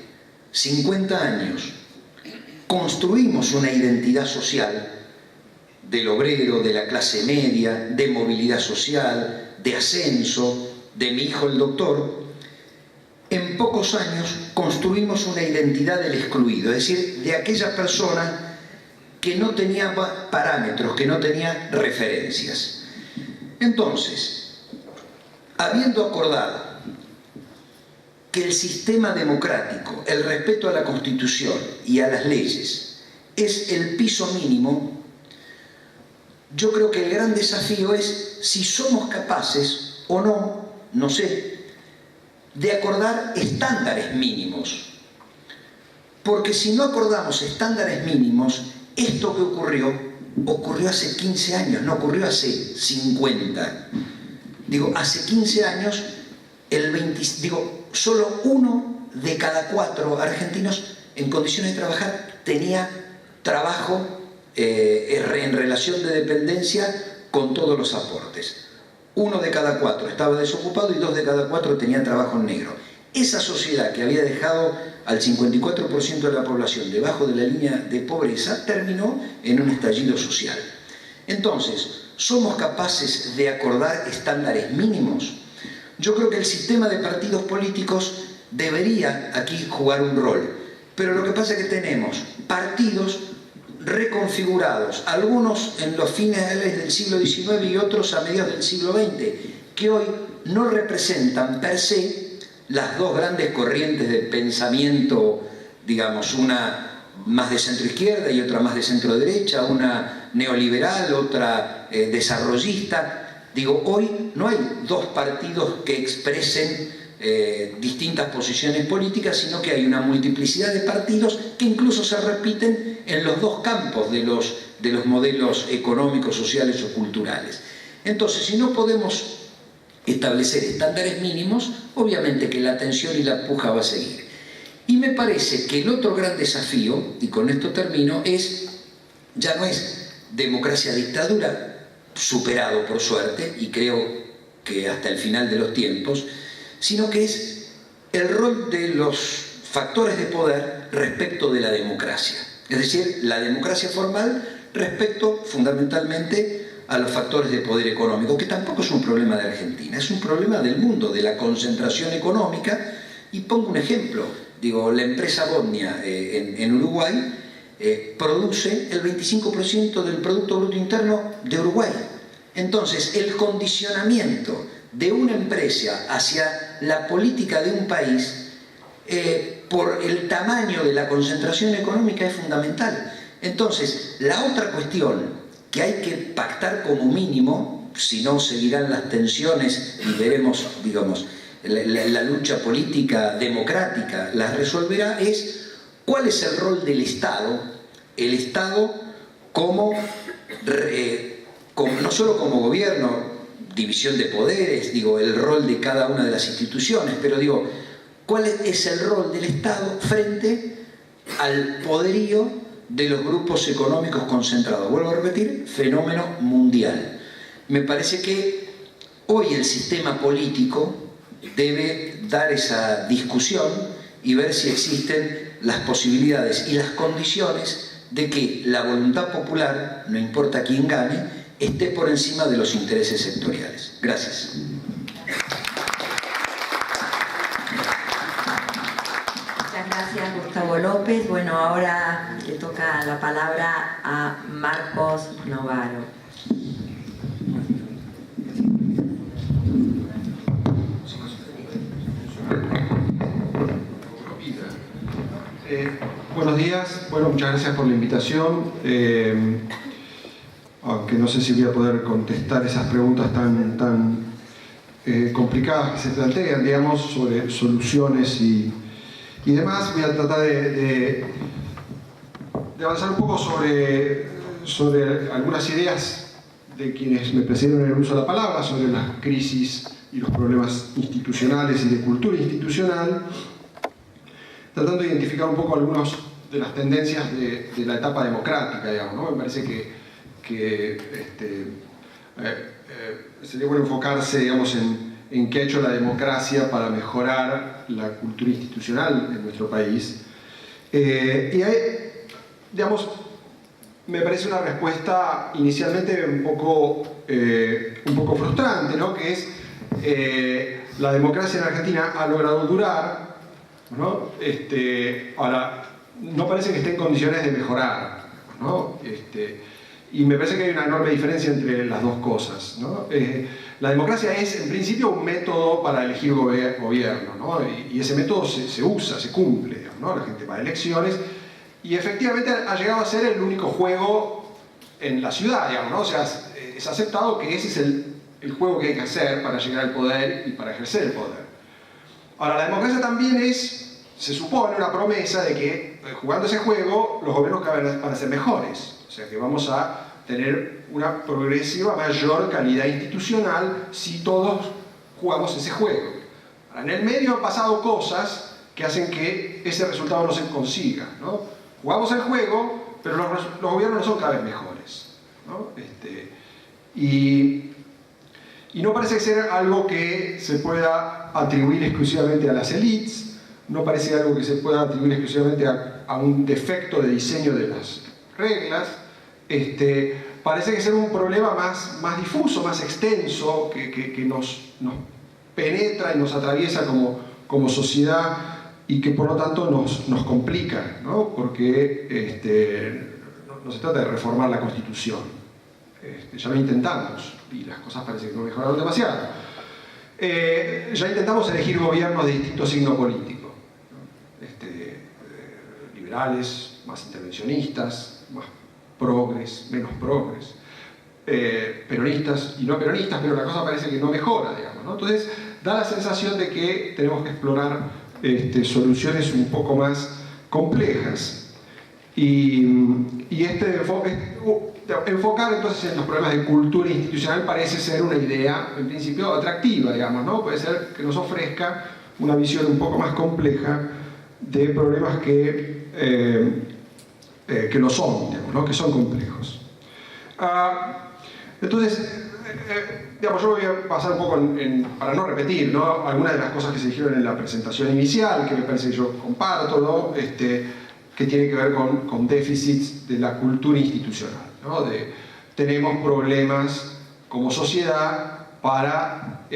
50 años construimos una identidad social del obrero, de la clase media, de movilidad social, de ascenso, de mi hijo el doctor, en pocos años construimos una identidad del excluido, es decir, de aquella persona que no tenía parámetros, que no tenía referencias. Entonces, habiendo acordado que el sistema democrático, el respeto a la Constitución y a las leyes es el piso mínimo, yo creo que el gran desafío es si somos capaces o no, no sé, de acordar estándares mínimos. Porque si no acordamos estándares mínimos, esto que ocurrió ocurrió hace 15 años, no ocurrió hace 50. Digo, hace 15 años, solo 1 de cada 4 argentinos en condiciones de trabajar tenía trabajo en relación de dependencia con todos los aportes. 1 de cada 4 estaba desocupado y 2 de cada 4 tenían trabajo en negro. Esa sociedad que había dejado al 54% de la población debajo de la línea de pobreza terminó en un estallido social. Entonces, ¿somos capaces de acordar estándares mínimos? Yo creo que el sistema de partidos políticos debería aquí jugar un rol, pero lo que pasa es que tenemos partidos reconfigurados, algunos en los finales del siglo XIX y otros a mediados del siglo XX, que hoy no representan per se las dos grandes corrientes de pensamiento, digamos, una más de centro izquierda y otra más de centro derecha, una neoliberal, otra desarrollista. Digo, hoy no hay dos partidos que expresen distintas posiciones políticas, sino que hay una multiplicidad de partidos que incluso se repiten en los dos campos de los modelos económicos, sociales o culturales. Entonces, si no podemos establecer estándares mínimos, obviamente que la tensión y la puja va a seguir. Y me parece que el otro gran desafío, y con esto termino, ya no es democracia-dictadura, superado por suerte, y creo que hasta el final de los tiempos, sino que es el rol de los factores de poder respecto de la democracia. Es decir, la democracia formal respecto fundamentalmente a los factores de poder económico, que tampoco es un problema de Argentina, es un problema del mundo, de la concentración económica. Y pongo un ejemplo, digo, la empresa Bodnia en Uruguay produce el 25% del Producto Bruto Interno de Uruguay. Entonces, el condicionamiento de una empresa hacia la política de un país por el tamaño de la concentración económica es fundamental. Entonces, la otra cuestión que hay que pactar como mínimo, si no seguirán las tensiones y veremos, digamos, la lucha política democrática las resolverá, es cuál es el rol del Estado, el Estado como no solo como gobierno, división de poderes, digo, el rol de cada una de las instituciones, pero digo, ¿cuál es el rol del Estado frente al poderío de los grupos económicos concentrados? Vuelvo a repetir, fenómeno mundial. Me parece que hoy el sistema político debe dar esa discusión y ver si existen las posibilidades y las condiciones de que la voluntad popular, no importa quién gane, esté por encima de los intereses sectoriales. Gracias. Muchas gracias, Gustavo López. Bueno, ahora le toca la palabra a Marcos Novaro. Buenos días, bueno, muchas gracias por la invitación. Aunque no sé si voy a poder contestar esas preguntas tan complicadas que se plantean, digamos, sobre soluciones y demás, voy a tratar de avanzar un poco sobre algunas ideas de quienes me precedieron en el uso de la palabra, sobre las crisis y los problemas institucionales y de cultura institucional, tratando de identificar un poco algunas de las tendencias de la etapa democrática, digamos, ¿no? Me parece que sería bueno enfocarse, digamos, en qué ha hecho la democracia para mejorar la cultura institucional en nuestro país. Y ahí, digamos, me parece una respuesta inicialmente un poco frustrante, ¿no? Que es la democracia en Argentina ha logrado durar, ¿no? Ahora, no parece que esté en condiciones de mejorar, ¿no? Y me parece que hay una enorme diferencia entre las dos cosas, ¿no? La democracia es, en principio, un método para elegir gobierno, ¿no? Y ese método se usa, se cumple, ¿no? La gente va a elecciones y efectivamente ha llegado a ser el único juego en la ciudad, digamos, ¿no? O sea, es aceptado que ese es el juego que hay que hacer para llegar al poder y para ejercer el poder. Ahora, la democracia también se supone una promesa de que, jugando ese juego, los gobiernos cada vez van a ser mejores. O sea, que vamos a tener una progresiva mayor calidad institucional si todos jugamos ese juego. En el medio han pasado cosas que hacen que ese resultado no se consiga, ¿no? Jugamos el juego, pero los gobiernos no son cada vez mejores, ¿no? Y no parece ser algo que se pueda atribuir exclusivamente a las élites, no parece algo que se pueda atribuir exclusivamente a un defecto de diseño de las reglas. Parece que ser un problema más difuso, más extenso, que nos penetra y nos atraviesa como sociedad y que por lo tanto nos complica, ¿no? Porque no se trata de reformar la Constitución. Ya lo intentamos y las cosas parece que no mejoraron demasiado. Ya intentamos elegir gobiernos de distinto signo político, ¿no? Liberales, más intervencionistas, más progres, menos progres, peronistas y no peronistas, pero la cosa parece que no mejora, digamos, ¿no? Entonces da la sensación de que tenemos que explorar soluciones un poco más complejas y enfocar entonces en los problemas de cultura institucional parece ser una idea en principio atractiva, digamos, ¿no? Puede ser que nos ofrezca una visión un poco más compleja de problemas que lo son, digamos, ¿no? Que son complejos. Entonces, digamos, yo voy a pasar un poco para no repetir, ¿no? Algunas de las cosas que se dijeron en la presentación inicial, que me parece que yo comparto, ¿no? Que tiene que ver con déficits de la cultura institucional, ¿no? Tenemos problemas como sociedad para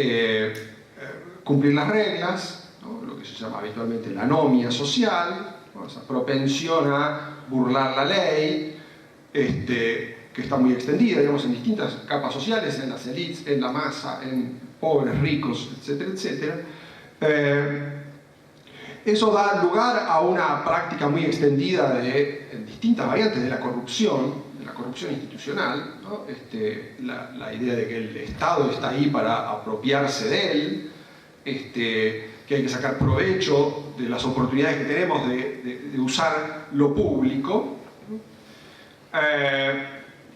cumplir las reglas, ¿no? Lo que se llama habitualmente la anomia social, ¿no? Esa propensión a burlar la ley, que está muy extendida, digamos, en distintas capas sociales, en las élites, en la masa, en pobres, ricos, etcétera, etcétera. Eso da lugar a una práctica muy extendida de distintas variantes de la corrupción institucional, ¿no? La idea de que el Estado está ahí para apropiarse de él, que hay que sacar provecho de las oportunidades que tenemos de usar lo público,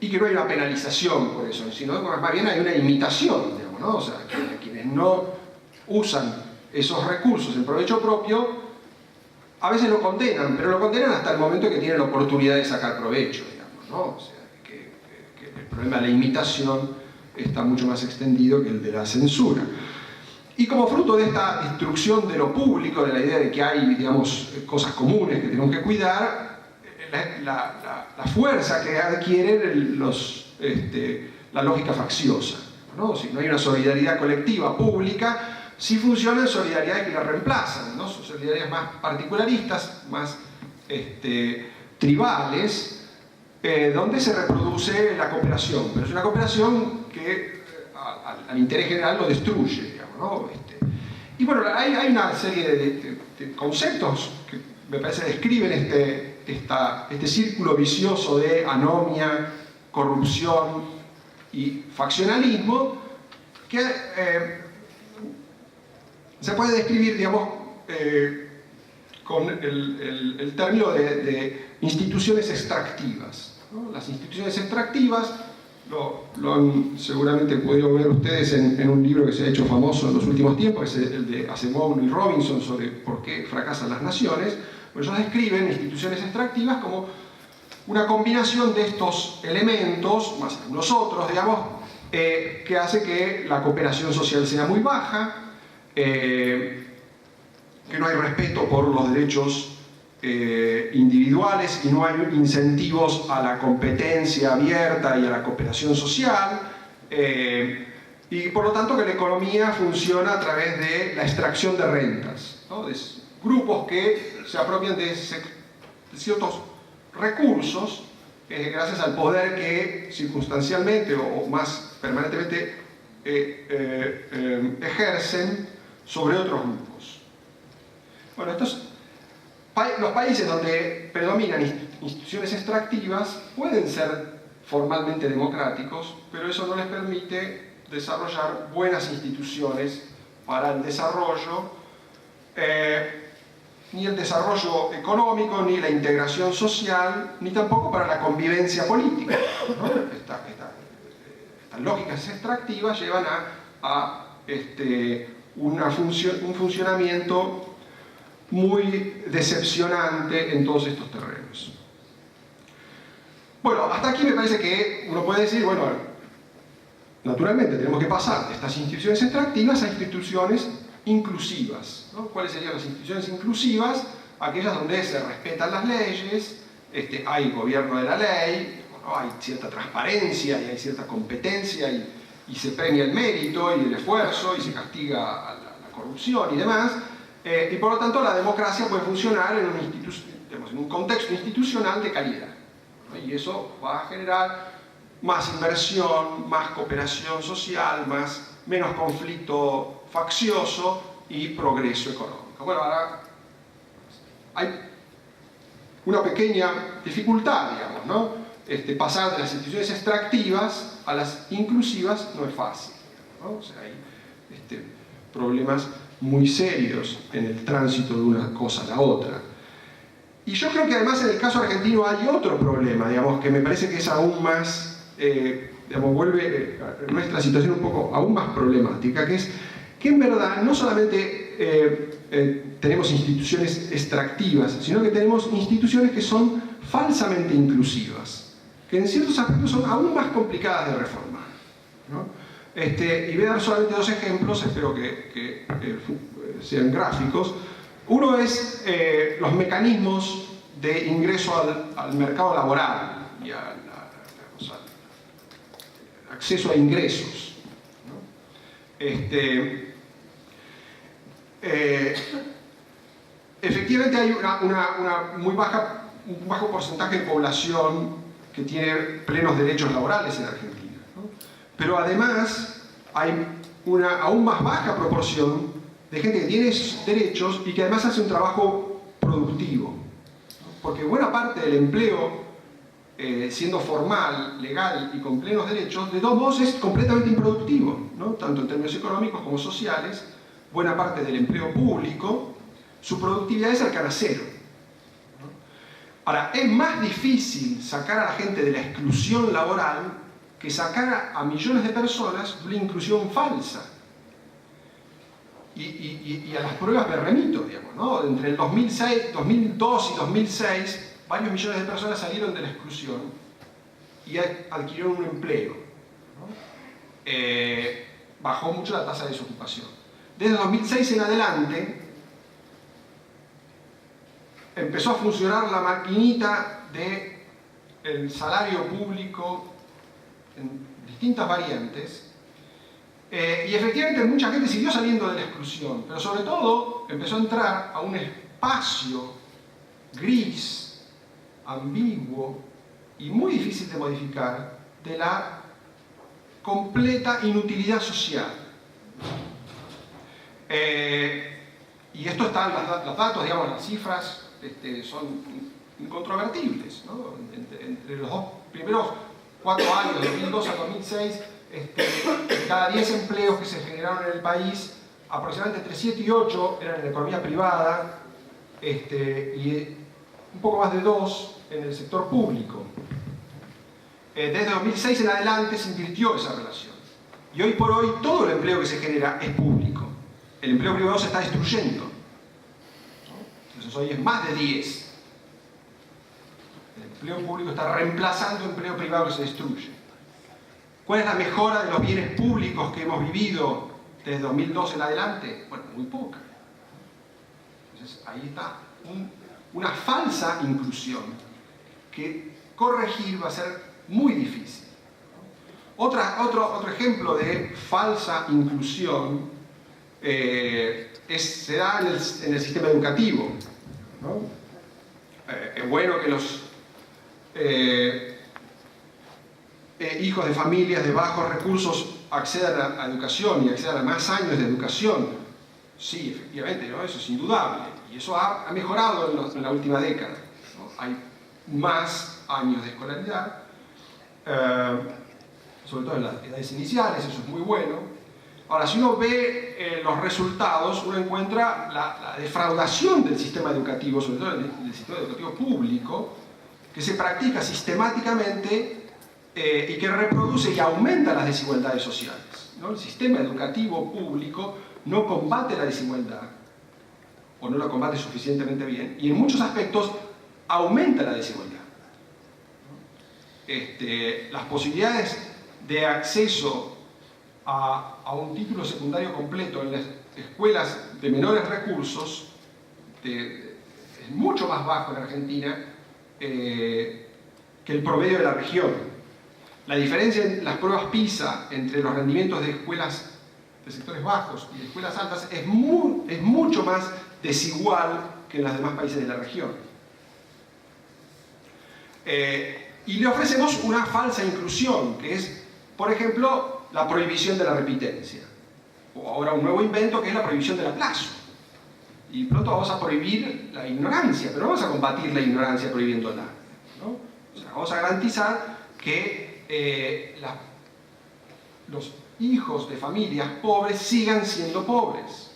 y que no hay una penalización por eso, sino más bien hay una imitación, digamos, ¿no? O sea, que quienes no usan esos recursos en provecho propio, a veces lo condenan, pero lo condenan hasta el momento que tienen la oportunidad de sacar provecho, digamos, ¿no? O sea, que el problema de la imitación está mucho más extendido que el de la censura. Y como fruto de esta destrucción de lo público, de la idea de que hay, digamos, cosas comunes que tenemos que cuidar, la fuerza que adquieren la lógica facciosa, ¿no? Si no hay una solidaridad colectiva pública, sí funcionan solidaridades que la reemplazan, ¿no? Son solidaridades más particularistas, más tribales, donde se reproduce la cooperación, pero es una cooperación que al interés general lo destruye, digamos, ¿no? Y bueno, hay una serie de conceptos que me parece describen este círculo vicioso de anomia, corrupción y faccionalismo que se puede describir, digamos, con el término de instituciones extractivas, ¿no? Las instituciones extractivas lo han seguramente podido ver ustedes en un libro que se ha hecho famoso en los últimos tiempos, que es el de Asimov y Robinson sobre por qué fracasan las naciones. Pues ellos describen instituciones extractivas como una combinación de estos elementos, más algunos otros, digamos, que hace que la cooperación social sea muy baja, que no hay respeto por los derechos individuales y no hay incentivos a la competencia abierta y a la cooperación social, y por lo tanto que la economía funciona a través de la extracción de rentas, ¿no? De grupos que se apropian de ciertos recursos gracias al poder que circunstancialmente o más permanentemente ejercen sobre otros grupos. Bueno, los países donde predominan instituciones extractivas pueden ser formalmente democráticos, pero eso no les permite desarrollar buenas instituciones para el desarrollo ni el desarrollo económico, ni la integración social, ni tampoco para la convivencia política, ¿no? Estas lógicas extractivas llevan a un funcionamiento muy decepcionante en todos estos terrenos. Bueno, hasta aquí me parece que uno puede decir, bueno, naturalmente tenemos que pasar de estas instituciones extractivas a instituciones inclusivas, ¿no? ¿Cuáles serían las instituciones inclusivas? Aquellas donde se respetan las leyes, hay gobierno de la ley, bueno, hay cierta transparencia y hay cierta competencia y se premia el mérito y el esfuerzo y se castiga a la corrupción y demás, y por lo tanto la democracia puede funcionar en un contexto institucional de calidad, ¿no? Y eso va a generar más inversión, más cooperación social, menos conflicto faccioso y progreso económico. Bueno, ahora hay una pequeña dificultad, digamos, ¿no? Pasar de las instituciones extractivas a las inclusivas no es fácil, ¿no? O sea, hay problemas muy serios en el tránsito de una cosa a la otra. Y yo creo que además en el caso argentino hay otro problema, digamos, que me parece que es aún más, vuelve nuestra situación un poco aún más problemática, que es que en verdad no solamente tenemos instituciones extractivas, sino que tenemos instituciones que son falsamente inclusivas, que en ciertos aspectos son aún más complicadas de reformar, ¿no? Y voy a dar solamente dos ejemplos, espero que sean gráficos. Uno es los mecanismos de ingreso al mercado laboral y al acceso a ingresos, ¿no? Efectivamente hay un bajo porcentaje de población que tiene plenos derechos laborales en Argentina, ¿no? Pero además hay una aún más baja proporción de gente que tiene esos derechos y que además hace un trabajo productivo, ¿no? Porque buena parte del empleo, siendo formal, legal y con plenos derechos, de todos modos es completamente improductivo, ¿no? Tanto en términos económicos como sociales. Buena parte del empleo público, su productividad es cercana a cero, ¿no? Ahora, es más difícil sacar a la gente de la exclusión laboral que sacar a millones de personas de una inclusión falsa. Y a las pruebas me remito, digamos, ¿no? Entre el 2002 y 2006, varios millones de personas salieron de la exclusión y adquirieron un empleo, ¿no? Bajó mucho la tasa de desocupación. Desde 2006 en adelante empezó a funcionar la maquinita del salario público en distintas variantes, y efectivamente mucha gente siguió saliendo de la exclusión, pero sobre todo empezó a entrar a un espacio gris, ambiguo y muy difícil de modificar de la completa inutilidad social. Y esto está en los datos, digamos, las cifras son incontrovertibles, ¿no? Entre los dos primeros 4 años, de 2002 a 2006, cada 10 empleos que se generaron en el país, aproximadamente entre 7 y 8 eran en la economía privada, y un poco más de 2 en el sector público. Desde 2006 en adelante se invirtió esa relación. Y hoy por hoy todo el empleo que se genera es público. El empleo privado se está destruyendo, ¿no? Entonces hoy es más de 10. El empleo público está reemplazando el empleo privado que se destruye. ¿Cuál es la mejora de los bienes públicos que hemos vivido desde 2002 en adelante? Bueno, muy poca. Entonces ahí está una falsa inclusión que corregir va a ser muy difícil. Otro ejemplo de falsa inclusión se da en el sistema educativo, ¿no? Es bueno que los hijos de familias de bajos recursos accedan a educación y accedan a más años de educación. Sí, efectivamente, ¿no? Eso es indudable. Y eso ha mejorado en la última década, ¿no? Hay más años de escolaridad, sobre todo en las edades iniciales, eso es muy bueno. Ahora, si uno ve los resultados, uno encuentra la defraudación del sistema educativo, sobre todo del sistema educativo público, que se practica sistemáticamente y que reproduce y aumenta las desigualdades sociales, ¿no? El sistema educativo público no combate la desigualdad, o no la combate suficientemente bien, y en muchos aspectos aumenta la desigualdad. Las posibilidades de acceso a un título secundario completo en las escuelas de menores recursos es mucho más bajo en Argentina que el promedio de la región. La diferencia en las pruebas PISA entre los rendimientos de escuelas de sectores bajos y de escuelas altas es mucho más desigual que en los demás países de la región. Y le ofrecemos una falsa inclusión, que es, por ejemplo, la prohibición de la repitencia. O ahora un nuevo invento que es la prohibición del aplazo. Y pronto vamos a prohibir la ignorancia, pero no vamos a combatir la ignorancia prohibiéndola, ¿no? O sea, vamos a garantizar que los hijos de familias pobres sigan siendo pobres.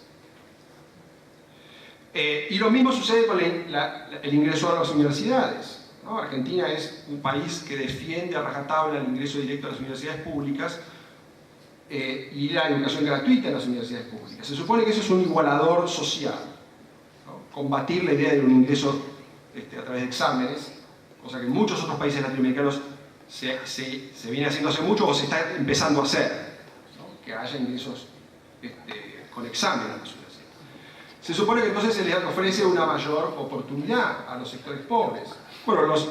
Y lo mismo sucede con el ingreso a las universidades, ¿no? Argentina es un país que defiende a rajatabla el ingreso directo a las universidades públicas y la educación gratuita en las universidades públicas. Se supone que eso es un igualador social, ¿no? Combatir la idea de un ingreso a través de exámenes, cosa que en muchos otros países latinoamericanos se viene haciendo hace mucho o se está empezando a hacer, ¿no? Que haya ingresos con examen a las universidades. Se supone que entonces se les ofrece una mayor oportunidad a los sectores pobres. Bueno, los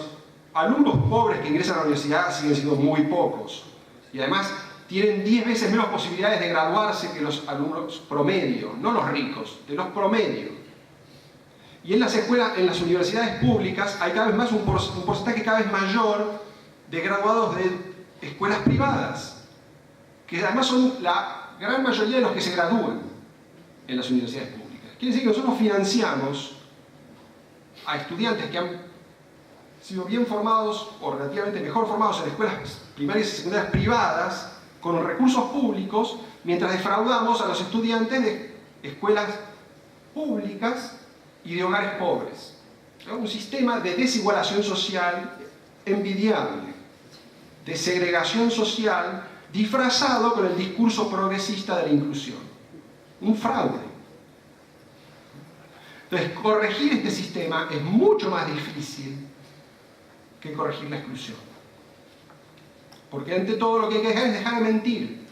alumnos pobres que ingresan a la universidad siguen siendo muy pocos y además tienen 10 veces menos posibilidades de graduarse que los alumnos promedio, no los ricos, de los promedio. Y en las escuelas, en las universidades públicas hay cada vez más un porcentaje cada vez mayor de graduados de escuelas privadas, que además son la gran mayoría de los que se gradúan en las universidades públicas. Quiere decir que nosotros financiamos a estudiantes que han sido bien formados o relativamente mejor formados en escuelas primarias y secundarias privadas con recursos públicos, mientras defraudamos a los estudiantes de escuelas públicas y de hogares pobres. Es un sistema de desigualación social envidiable, de segregación social disfrazado con el discurso progresista de la inclusión. Un fraude. Entonces, corregir este sistema es mucho más difícil que corregir la exclusión. Porque ante todo lo que hay que dejar es dejar de mentir.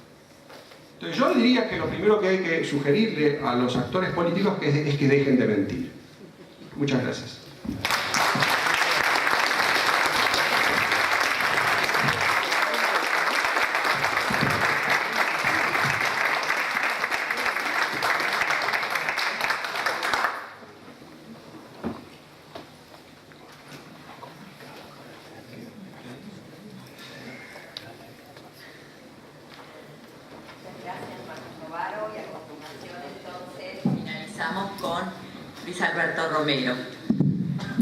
Entonces yo diría que lo primero que hay que sugerirle a los actores políticos es que dejen de mentir. Muchas gracias.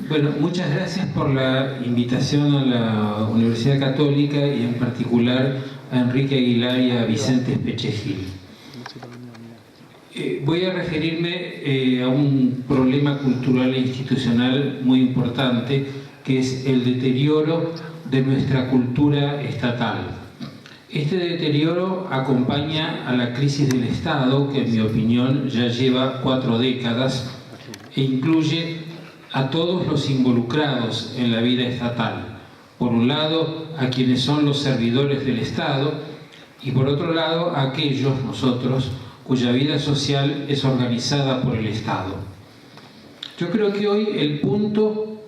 Bueno, muchas gracias por la invitación a la Universidad Católica y en particular a Enrique Aguilar y a Vicente Espechegil. Voy a referirme a un problema cultural e institucional muy importante, que es el deterioro de nuestra cultura estatal. Este deterioro acompaña a la crisis del Estado, que en mi opinión ya lleva 4 décadas, e incluye a todos los involucrados en la vida estatal. Por un lado, a quienes son los servidores del Estado, y por otro lado, a aquellos, nosotros, cuya vida social es organizada por el Estado. Yo creo que hoy el punto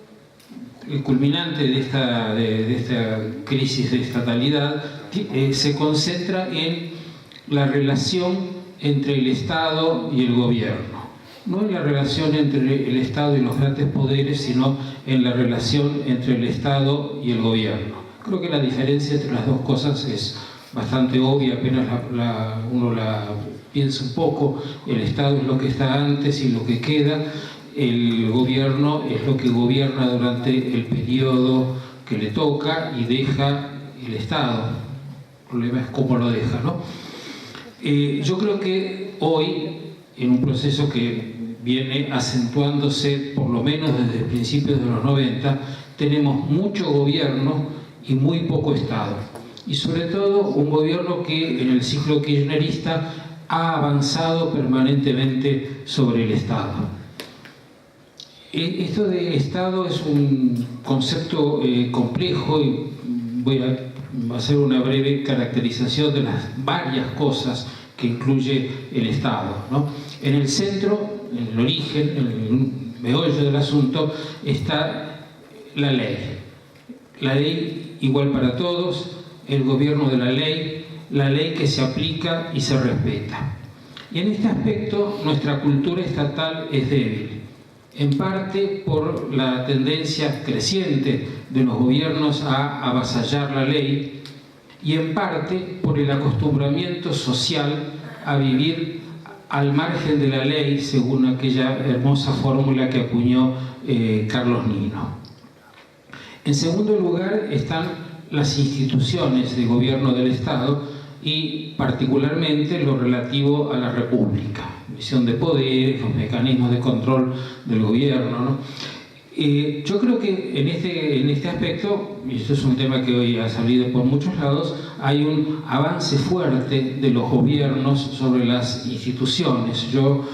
culminante de esta crisis de estatalidad se concentra en la relación entre el Estado y el gobierno. No en la relación entre el Estado y los grandes poderes, sino en la relación entre el Estado y el gobierno. Creo que la diferencia entre las dos cosas es bastante obvia, apenas uno la piensa un poco. El Estado es lo que está antes y lo que queda, el gobierno es lo que gobierna durante el periodo que le toca y deja el Estado. El problema es cómo lo deja, ¿no? Yo creo que hoy, en un proceso que viene acentuándose por lo menos desde principios de los 90, tenemos mucho gobierno y muy poco Estado. Y sobre todo un gobierno que en el ciclo kirchnerista ha avanzado permanentemente sobre el Estado. Esto de Estado es un concepto complejo y voy a hacer una breve caracterización de las varias cosas que incluye el Estado, ¿no? En el centro, en el origen, en el meollo del asunto, está la ley. La ley igual para todos, el gobierno de la ley que se aplica y se respeta. Y en este aspecto nuestra cultura estatal es débil, en parte por la tendencia creciente de los gobiernos a avasallar la ley y en parte por el acostumbramiento social a vivir al margen de la ley, según aquella hermosa fórmula que acuñó Carlos Nino. En segundo lugar están las instituciones de gobierno del Estado y particularmente lo relativo a la República, división de poderes, los mecanismos de control del gobierno, ¿no? Yo creo que en este aspecto, y esto es un tema que hoy ha salido por muchos lados, hay un avance fuerte de los gobiernos sobre las instituciones. Yo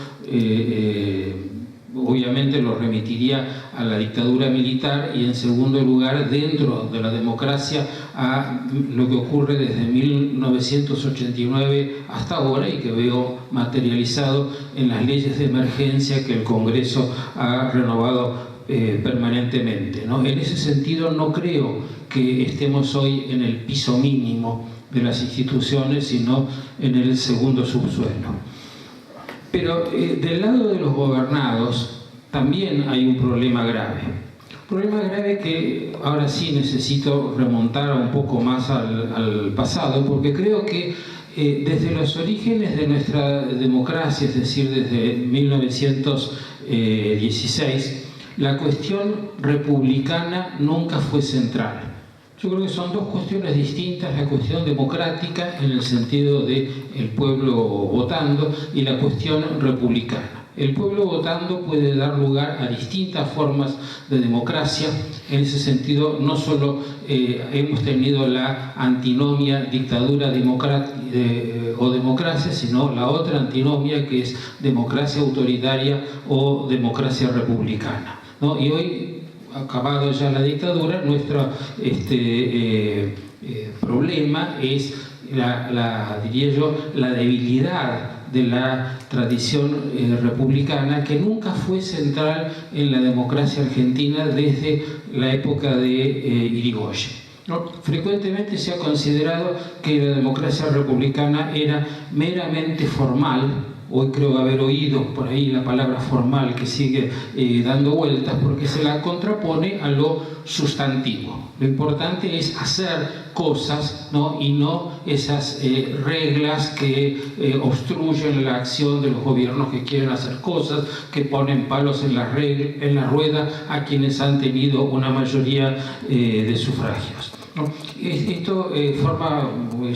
obviamente lo remitiría a la dictadura militar y en segundo lugar dentro de la democracia a lo que ocurre desde 1989 hasta ahora y que veo materializado en las leyes de emergencia que el Congreso ha renovado permanentemente, ¿no? En ese sentido no creo que estemos hoy en el piso mínimo de las instituciones, sino en el segundo subsuelo. Pero del lado de los gobernados también hay un problema grave. Un problema grave que ahora sí necesito remontar un poco más al pasado, porque creo que desde los orígenes de nuestra democracia, es decir, desde 1916, la cuestión republicana nunca fue central. Yo creo que son dos cuestiones distintas, la cuestión democrática en el sentido de el pueblo votando y la cuestión republicana. El pueblo votando puede dar lugar a distintas formas de democracia. En ese sentido, no solo hemos tenido la antinomia dictadura o democracia, sino la otra antinomia que es democracia autoritaria o democracia republicana, ¿no? Y hoy, acabado ya la dictadura, nuestro problema es diría yo, la debilidad de la tradición republicana que nunca fue central en la democracia argentina desde la época de Irigoyen, ¿no? Frecuentemente se ha considerado que la democracia republicana era meramente formal. Hoy creo haber oído por ahí la palabra formal que sigue dando vueltas porque se la contrapone a lo sustantivo. Lo importante es hacer cosas, ¿no? Y no esas reglas que obstruyen la acción de los gobiernos que quieren hacer cosas, que ponen palos en la rueda a quienes han tenido una mayoría de sufragios, ¿no? Esto es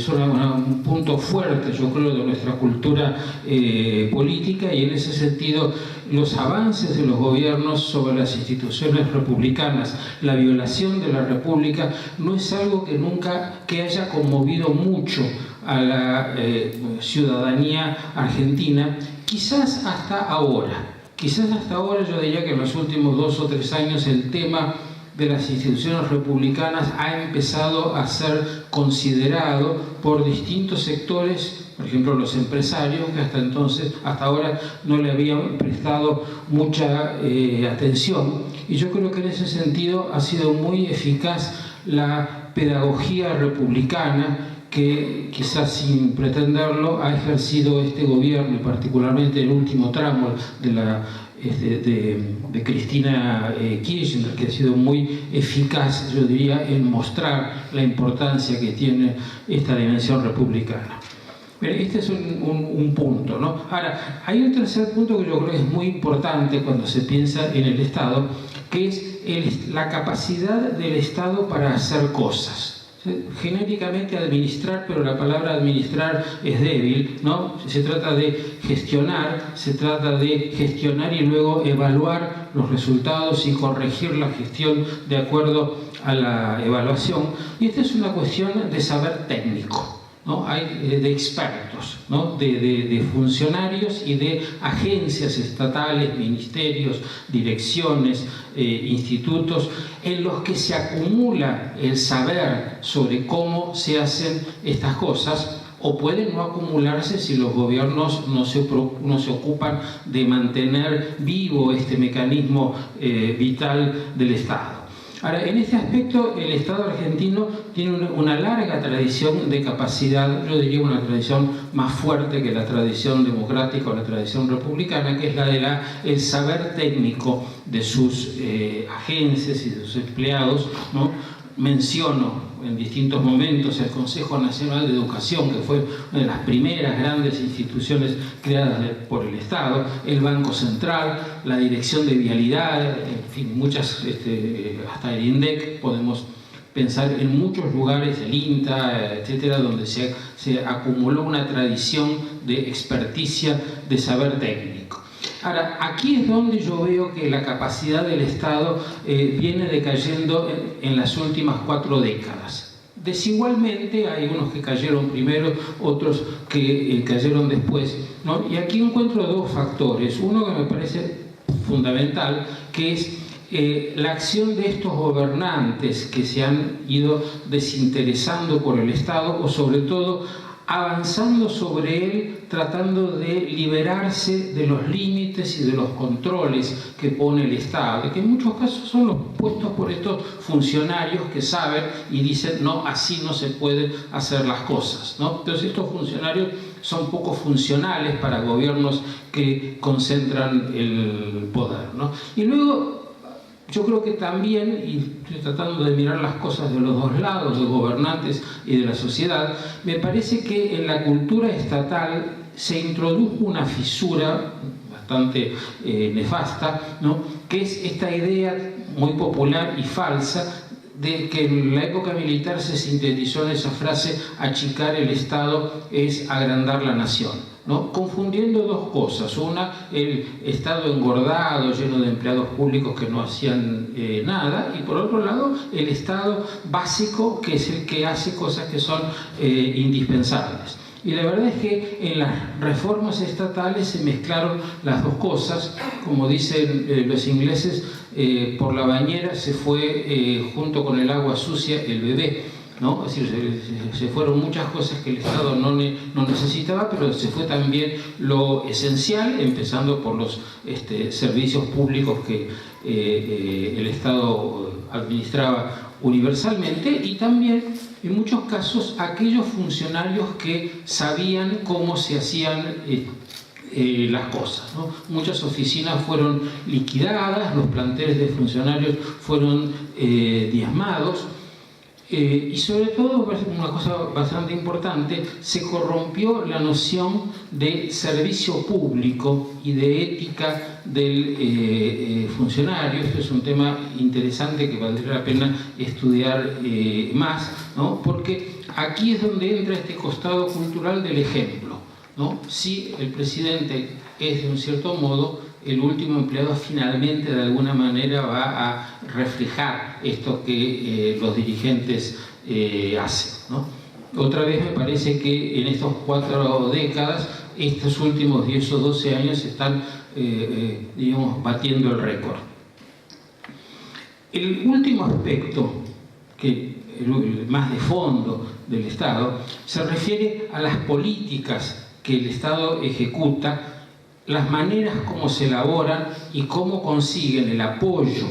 un punto fuerte, yo creo, de nuestra cultura política y en ese sentido los avances de los gobiernos sobre las instituciones republicanas, la violación de la República, no es algo que haya conmovido mucho a la ciudadanía argentina, quizás hasta ahora. Quizás hasta ahora yo diría que en los últimos 2 o 3 años el tema de las instituciones republicanas ha empezado a ser considerado por distintos sectores, por ejemplo los empresarios, que hasta ahora no le habían prestado mucha atención. Y yo creo que en ese sentido ha sido muy eficaz la pedagogía republicana que quizás sin pretenderlo ha ejercido este gobierno y particularmente el último tramo de Cristina Kirchner, que ha sido muy eficaz, yo diría, en mostrar la importancia que tiene esta dimensión republicana. Este es un punto, ¿no? Ahora, hay un tercer punto que yo creo que es muy importante cuando se piensa en el Estado, que es la capacidad del Estado para hacer cosas. Genéricamente administrar, pero la palabra administrar es débil, ¿no? Se trata de gestionar y luego evaluar los resultados y corregir la gestión de acuerdo a la evaluación. Y esta es una cuestión de saber técnico, ¿no? Hay de expertos, ¿no? de funcionarios y de agencias estatales, ministerios, direcciones, institutos, en los que se acumula el saber sobre cómo se hacen estas cosas, o pueden no acumularse si los gobiernos no se ocupan de mantener vivo este mecanismo vital del Estado. Ahora, en este aspecto, el Estado argentino tiene una larga tradición de capacidad, yo diría una tradición más fuerte que la tradición democrática o la tradición republicana, que es la del saber técnico de sus agencias y de sus empleados, ¿no? Menciono en distintos momentos el Consejo Nacional de Educación, que fue una de las primeras grandes instituciones creadas por el Estado, el Banco Central, la Dirección de Vialidad, en fin, muchas, hasta el INDEC, podemos pensar en muchos lugares, el INTA, etcétera, donde se acumuló una tradición de experticia, de saber técnico. Ahora, aquí es donde yo veo que la capacidad del Estado viene decayendo en las últimas 4 décadas. Desigualmente, hay unos que cayeron primero, otros que cayeron después, ¿no? Y aquí encuentro 2 factores. Uno que me parece fundamental, que es la acción de estos gobernantes que se han ido desinteresando por el Estado, o sobre todo avanzando sobre él, tratando de liberarse de los límites y de los controles que pone el Estado, y que en muchos casos son los puestos por estos funcionarios que saben y dicen, no, así no se pueden hacer las cosas, ¿no? Entonces estos funcionarios son poco funcionales para gobiernos que concentran el poder, ¿no? Y luego, yo creo que también, y estoy tratando de mirar las cosas de los 2 lados, de los gobernantes y de la sociedad, me parece que en la cultura estatal se introdujo una fisura bastante nefasta, ¿no? Que es esta idea muy popular y falsa de que en la época militar se sintetizó en esa frase: achicar el Estado es agrandar la nación, ¿no? Confundiendo 2 cosas. Una, el Estado engordado, lleno de empleados públicos que no hacían nada, y por otro lado, el Estado básico, que es el que hace cosas que son indispensables. Y la verdad es que en las reformas estatales se mezclaron las 2 cosas. Como dicen los ingleses, por la bañera se fue junto con el agua sucia el bebé, ¿no? Es decir, se fueron muchas cosas que el Estado no necesitaba, pero se fue también lo esencial, empezando por los servicios públicos que el Estado administraba universalmente, y también en muchos casos aquellos funcionarios que sabían cómo se hacían las cosas, ¿no? Muchas oficinas fueron liquidadas, los planteles de funcionarios fueron diezmados, y sobre todo, una cosa bastante importante, se corrompió la noción de servicio público y de ética del funcionario. Esto es un tema interesante que valdría la pena estudiar más, ¿no? Porque aquí es donde entra este costado cultural del ejemplo, ¿no? Si el presidente es, de un cierto modo, el último empleado, finalmente de alguna manera va a reflejar esto que los dirigentes hacen, ¿no? Otra vez me parece que en estas 4 décadas, estos últimos 10 o 12 años están, digamos, batiendo el récord. El último aspecto, el más de fondo del Estado, se refiere a las políticas que el Estado ejecuta, las maneras como se elaboran y cómo consiguen el apoyo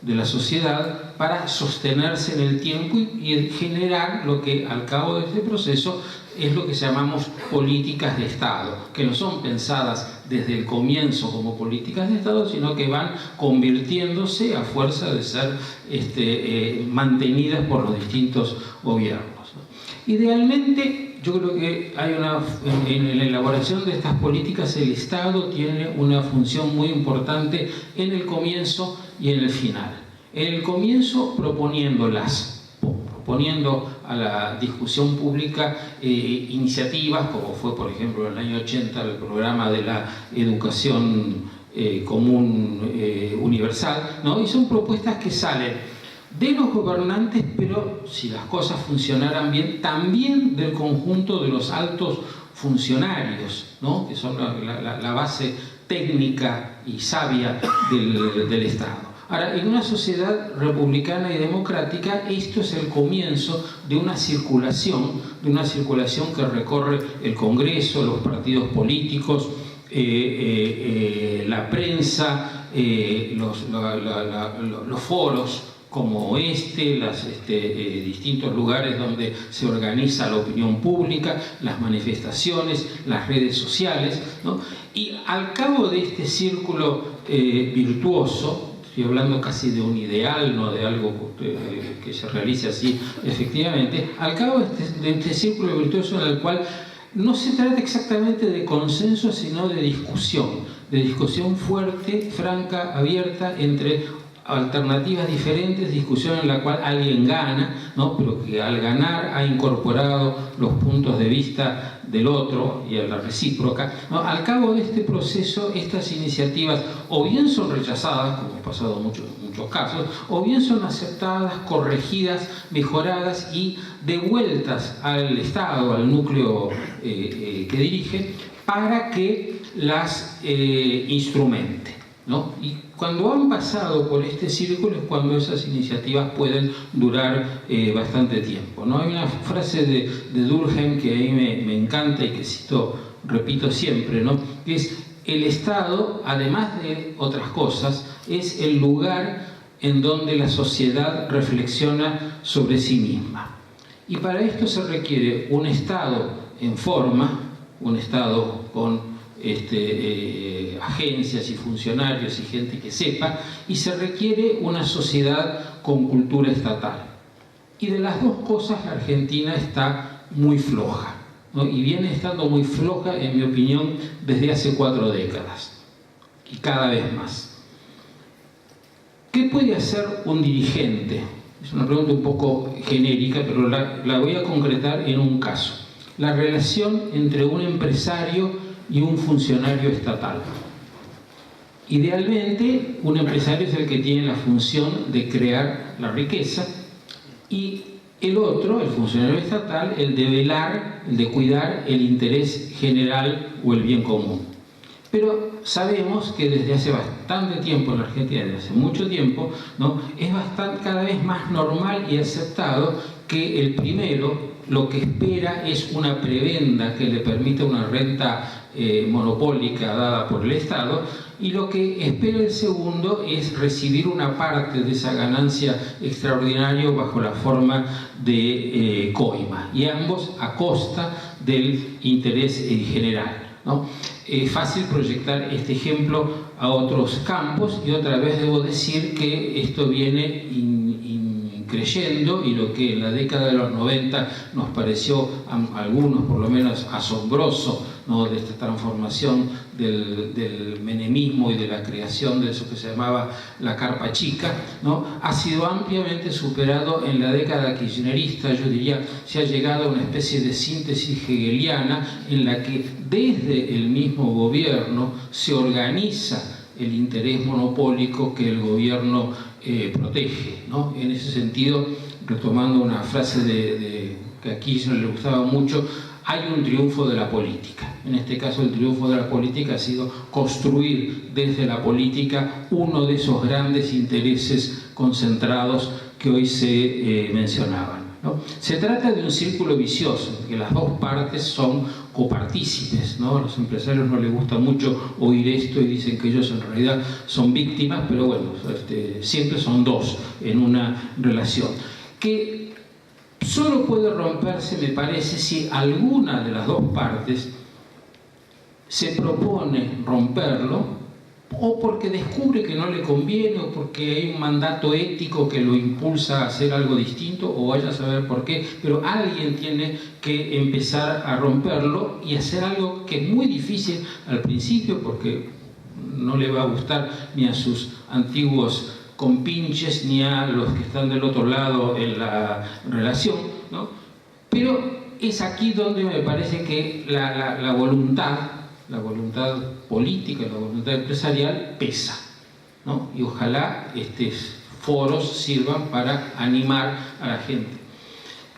de la sociedad para sostenerse en el tiempo y generar lo que al cabo de este proceso es lo que llamamos políticas de Estado, que no son pensadas desde el comienzo como políticas de Estado, sino que van convirtiéndose a fuerza de ser mantenidas por los distintos gobiernos, ¿no? Idealmente, yo creo que hay en la elaboración de estas políticas el Estado tiene una función muy importante en el comienzo y en el final. En el comienzo proponiéndolas, poniendo a la discusión pública iniciativas, como fue, por ejemplo, en el año 80 el programa de la educación común universal, ¿no? Y son propuestas que salen de los gobernantes, pero si las cosas funcionaran bien, también del conjunto de los altos funcionarios, ¿no? Que son la base técnica y sabia del Estado. Ahora, en una sociedad republicana y democrática, esto es el comienzo de una circulación que recorre el Congreso, los partidos políticos, la prensa, los foros como distintos lugares donde se organiza la opinión pública, las manifestaciones, las redes sociales, ¿no? Y al cabo de este círculo virtuoso, estoy hablando casi de un ideal, no de algo que se realice así efectivamente, al cabo de este círculo virtuoso en el cual no se trata exactamente de consenso, sino de discusión fuerte, franca, abierta, entre alternativas diferentes, discusión en la cual alguien gana, ¿no? Pero que al ganar ha incorporado los puntos de vista del otro y a la recíproca, ¿no? Al cabo de este proceso, estas iniciativas o bien son rechazadas, como ha pasado en muchos casos, o bien son aceptadas, corregidas, mejoradas y devueltas al Estado, al núcleo que dirige, para que las instrumente, ¿no? Y cuando han pasado por este círculo es cuando esas iniciativas pueden durar bastante tiempo, ¿no? Hay una frase de Durkheim que a mí me encanta y que repito siempre, ¿no? Que es: el Estado, además de otras cosas, es el lugar en donde la sociedad reflexiona sobre sí misma. Y para esto se requiere un Estado en forma, un Estado con agencias y funcionarios y gente que sepa, y se requiere una sociedad con cultura estatal. Y de las dos cosas la Argentina está muy floja, ¿no? Y viene estando muy floja, en mi opinión, desde hace 4 décadas, y cada vez más. ¿Qué puede hacer un dirigente? Es una pregunta un poco genérica, pero la voy a concretar en un caso. La relación entre un empresario y un funcionario estatal. Idealmente, un empresario es el que tiene la función de crear la riqueza y el otro, el funcionario estatal, el de velar, el de cuidar el interés general o el bien común. Pero sabemos que desde hace bastante tiempo en la Argentina, desde hace mucho tiempo, ¿no? Es cada vez más normal y aceptado que el primero lo que espera es una prebenda que le permita una renta monopólica dada por el Estado, y lo que espera el segundo es recibir una parte de esa ganancia extraordinaria bajo la forma de coima, y ambos a costa del interés general, ¿no? Es fácil proyectar este ejemplo a otros campos, y otra vez debo decir que esto viene creyendo, y lo que en la década de los 90 nos pareció a algunos por lo menos asombroso, ¿no? De esta transformación del menemismo y de la creación de eso que se llamaba la carpa chica, ¿no? Ha sido ampliamente superado en la década kirchnerista. Yo diría, se ha llegado a una especie de síntesis hegeliana en la que desde el mismo gobierno se organiza el interés monopólico que el gobierno protege, ¿no? En ese sentido, retomando una frase que a Kirchner le gustaba mucho, hay un triunfo de la política. En este caso, el triunfo de la política ha sido construir desde la política uno de esos grandes intereses concentrados que hoy se mencionaban, ¿no? Se trata de un círculo vicioso, que las dos partes son copartícipes, ¿no? A los empresarios no les gusta mucho oír esto y dicen que ellos en realidad son víctimas, pero bueno, siempre son dos en una relación, que solo puede romperse, me parece, si alguna de las dos partes se propone romperlo, o porque descubre que no le conviene, o porque hay un mandato ético que lo impulsa a hacer algo distinto, o vaya a saber por qué, pero alguien tiene que empezar a romperlo y hacer algo que es muy difícil al principio, porque no le va a gustar ni a sus antiguos compinches ni a los que están del otro lado en la relación, ¿no? Pero es aquí donde me parece que la voluntad política, la voluntad empresarial pesa, ¿no? Y ojalá estos foros sirvan para animar a la gente.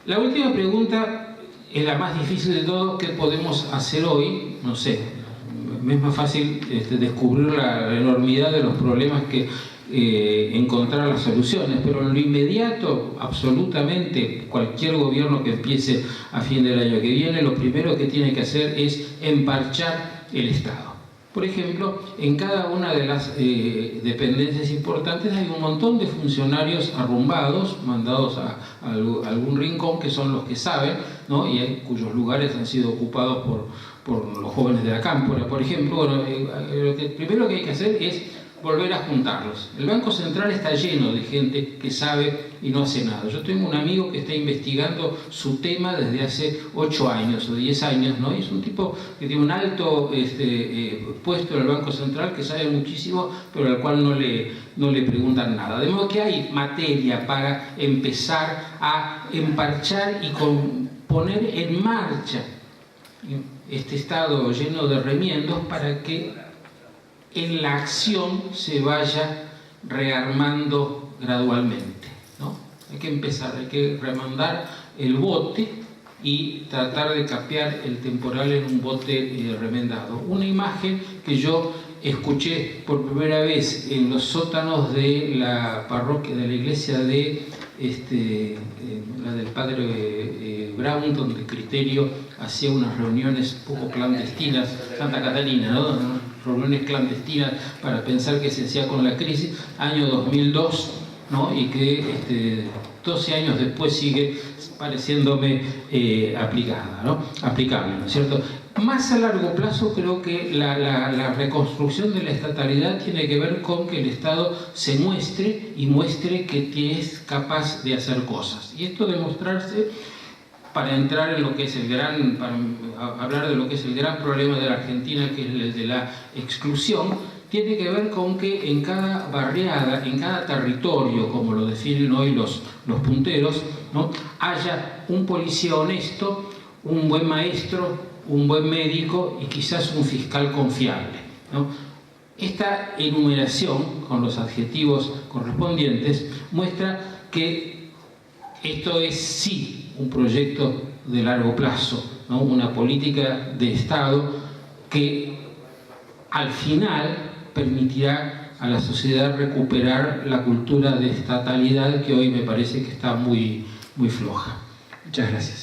La última pregunta es la más difícil de todo. ¿Qué podemos hacer hoy? No sé, me es más fácil descubrir la enormidad de los problemas que encontrar las soluciones, pero en lo inmediato, absolutamente cualquier gobierno que empiece a fin del año que viene, lo primero que tiene que hacer es emparchar el Estado. Por ejemplo, en cada una de las dependencias importantes hay un montón de funcionarios arrumbados, mandados a algún rincón, que son los que saben, ¿no? Y cuyos lugares han sido ocupados por los jóvenes de la Cámpora, por ejemplo. Bueno, lo primero que hay que hacer es volver a juntarlos. El Banco Central está lleno de gente que sabe y no hace nada. Yo tengo un amigo que está investigando su tema desde hace 8 años o 10 años, ¿no? Y es un tipo que tiene un alto puesto en el Banco Central, que sabe muchísimo, pero al cual no le preguntan nada. De modo que hay materia para empezar a emparchar y poner en marcha este Estado lleno de remiendos para que en la acción se vaya rearmando gradualmente, ¿no? Hay que empezar, hay que remandar el bote y tratar de capear el temporal en un bote remendado. Una imagen que yo escuché por primera vez en los sótanos de la parroquia, de la iglesia de la del padre Brown, donde Criterio hacía unas reuniones poco clandestinas, Santa Catalina, ¿no? Reuniones clandestinas para pensar qué se hacía con la crisis, año 2002, ¿no? Y que 12 años después sigue pareciéndome aplicada, ¿no? Aplicable, ¿no es cierto? Más a largo plazo creo que la reconstrucción de la estatalidad tiene que ver con que el Estado se muestre y muestre que es capaz de hacer cosas. Y esto de mostrarse, para entrar en lo que es para hablar de lo que es el gran problema de la Argentina, que es el de la exclusión, tiene que ver con que en cada barriada, en cada territorio, como lo definen hoy los punteros, ¿no? Haya un policía honesto, un buen maestro, un buen médico y quizás un fiscal confiable, ¿no? Esta enumeración, con los adjetivos correspondientes, muestra que esto es sí un proyecto de largo plazo, ¿no? Una política de Estado que al final permitirá a la sociedad recuperar la cultura de estatalidad que hoy me parece que está muy, muy floja. Muchas gracias.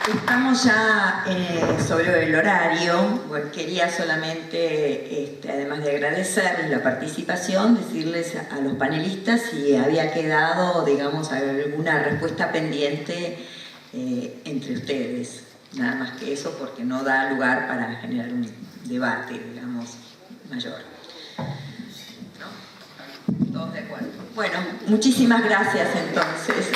Estamos ya sobre el horario. Bueno, quería solamente, además de agradecerles la participación, decirles a los panelistas si había quedado, digamos, alguna respuesta pendiente entre ustedes. Nada más que eso, porque no da lugar para generar un debate, digamos, mayor. ¿No? ¿Todos de acuerdo? Bueno, muchísimas gracias entonces.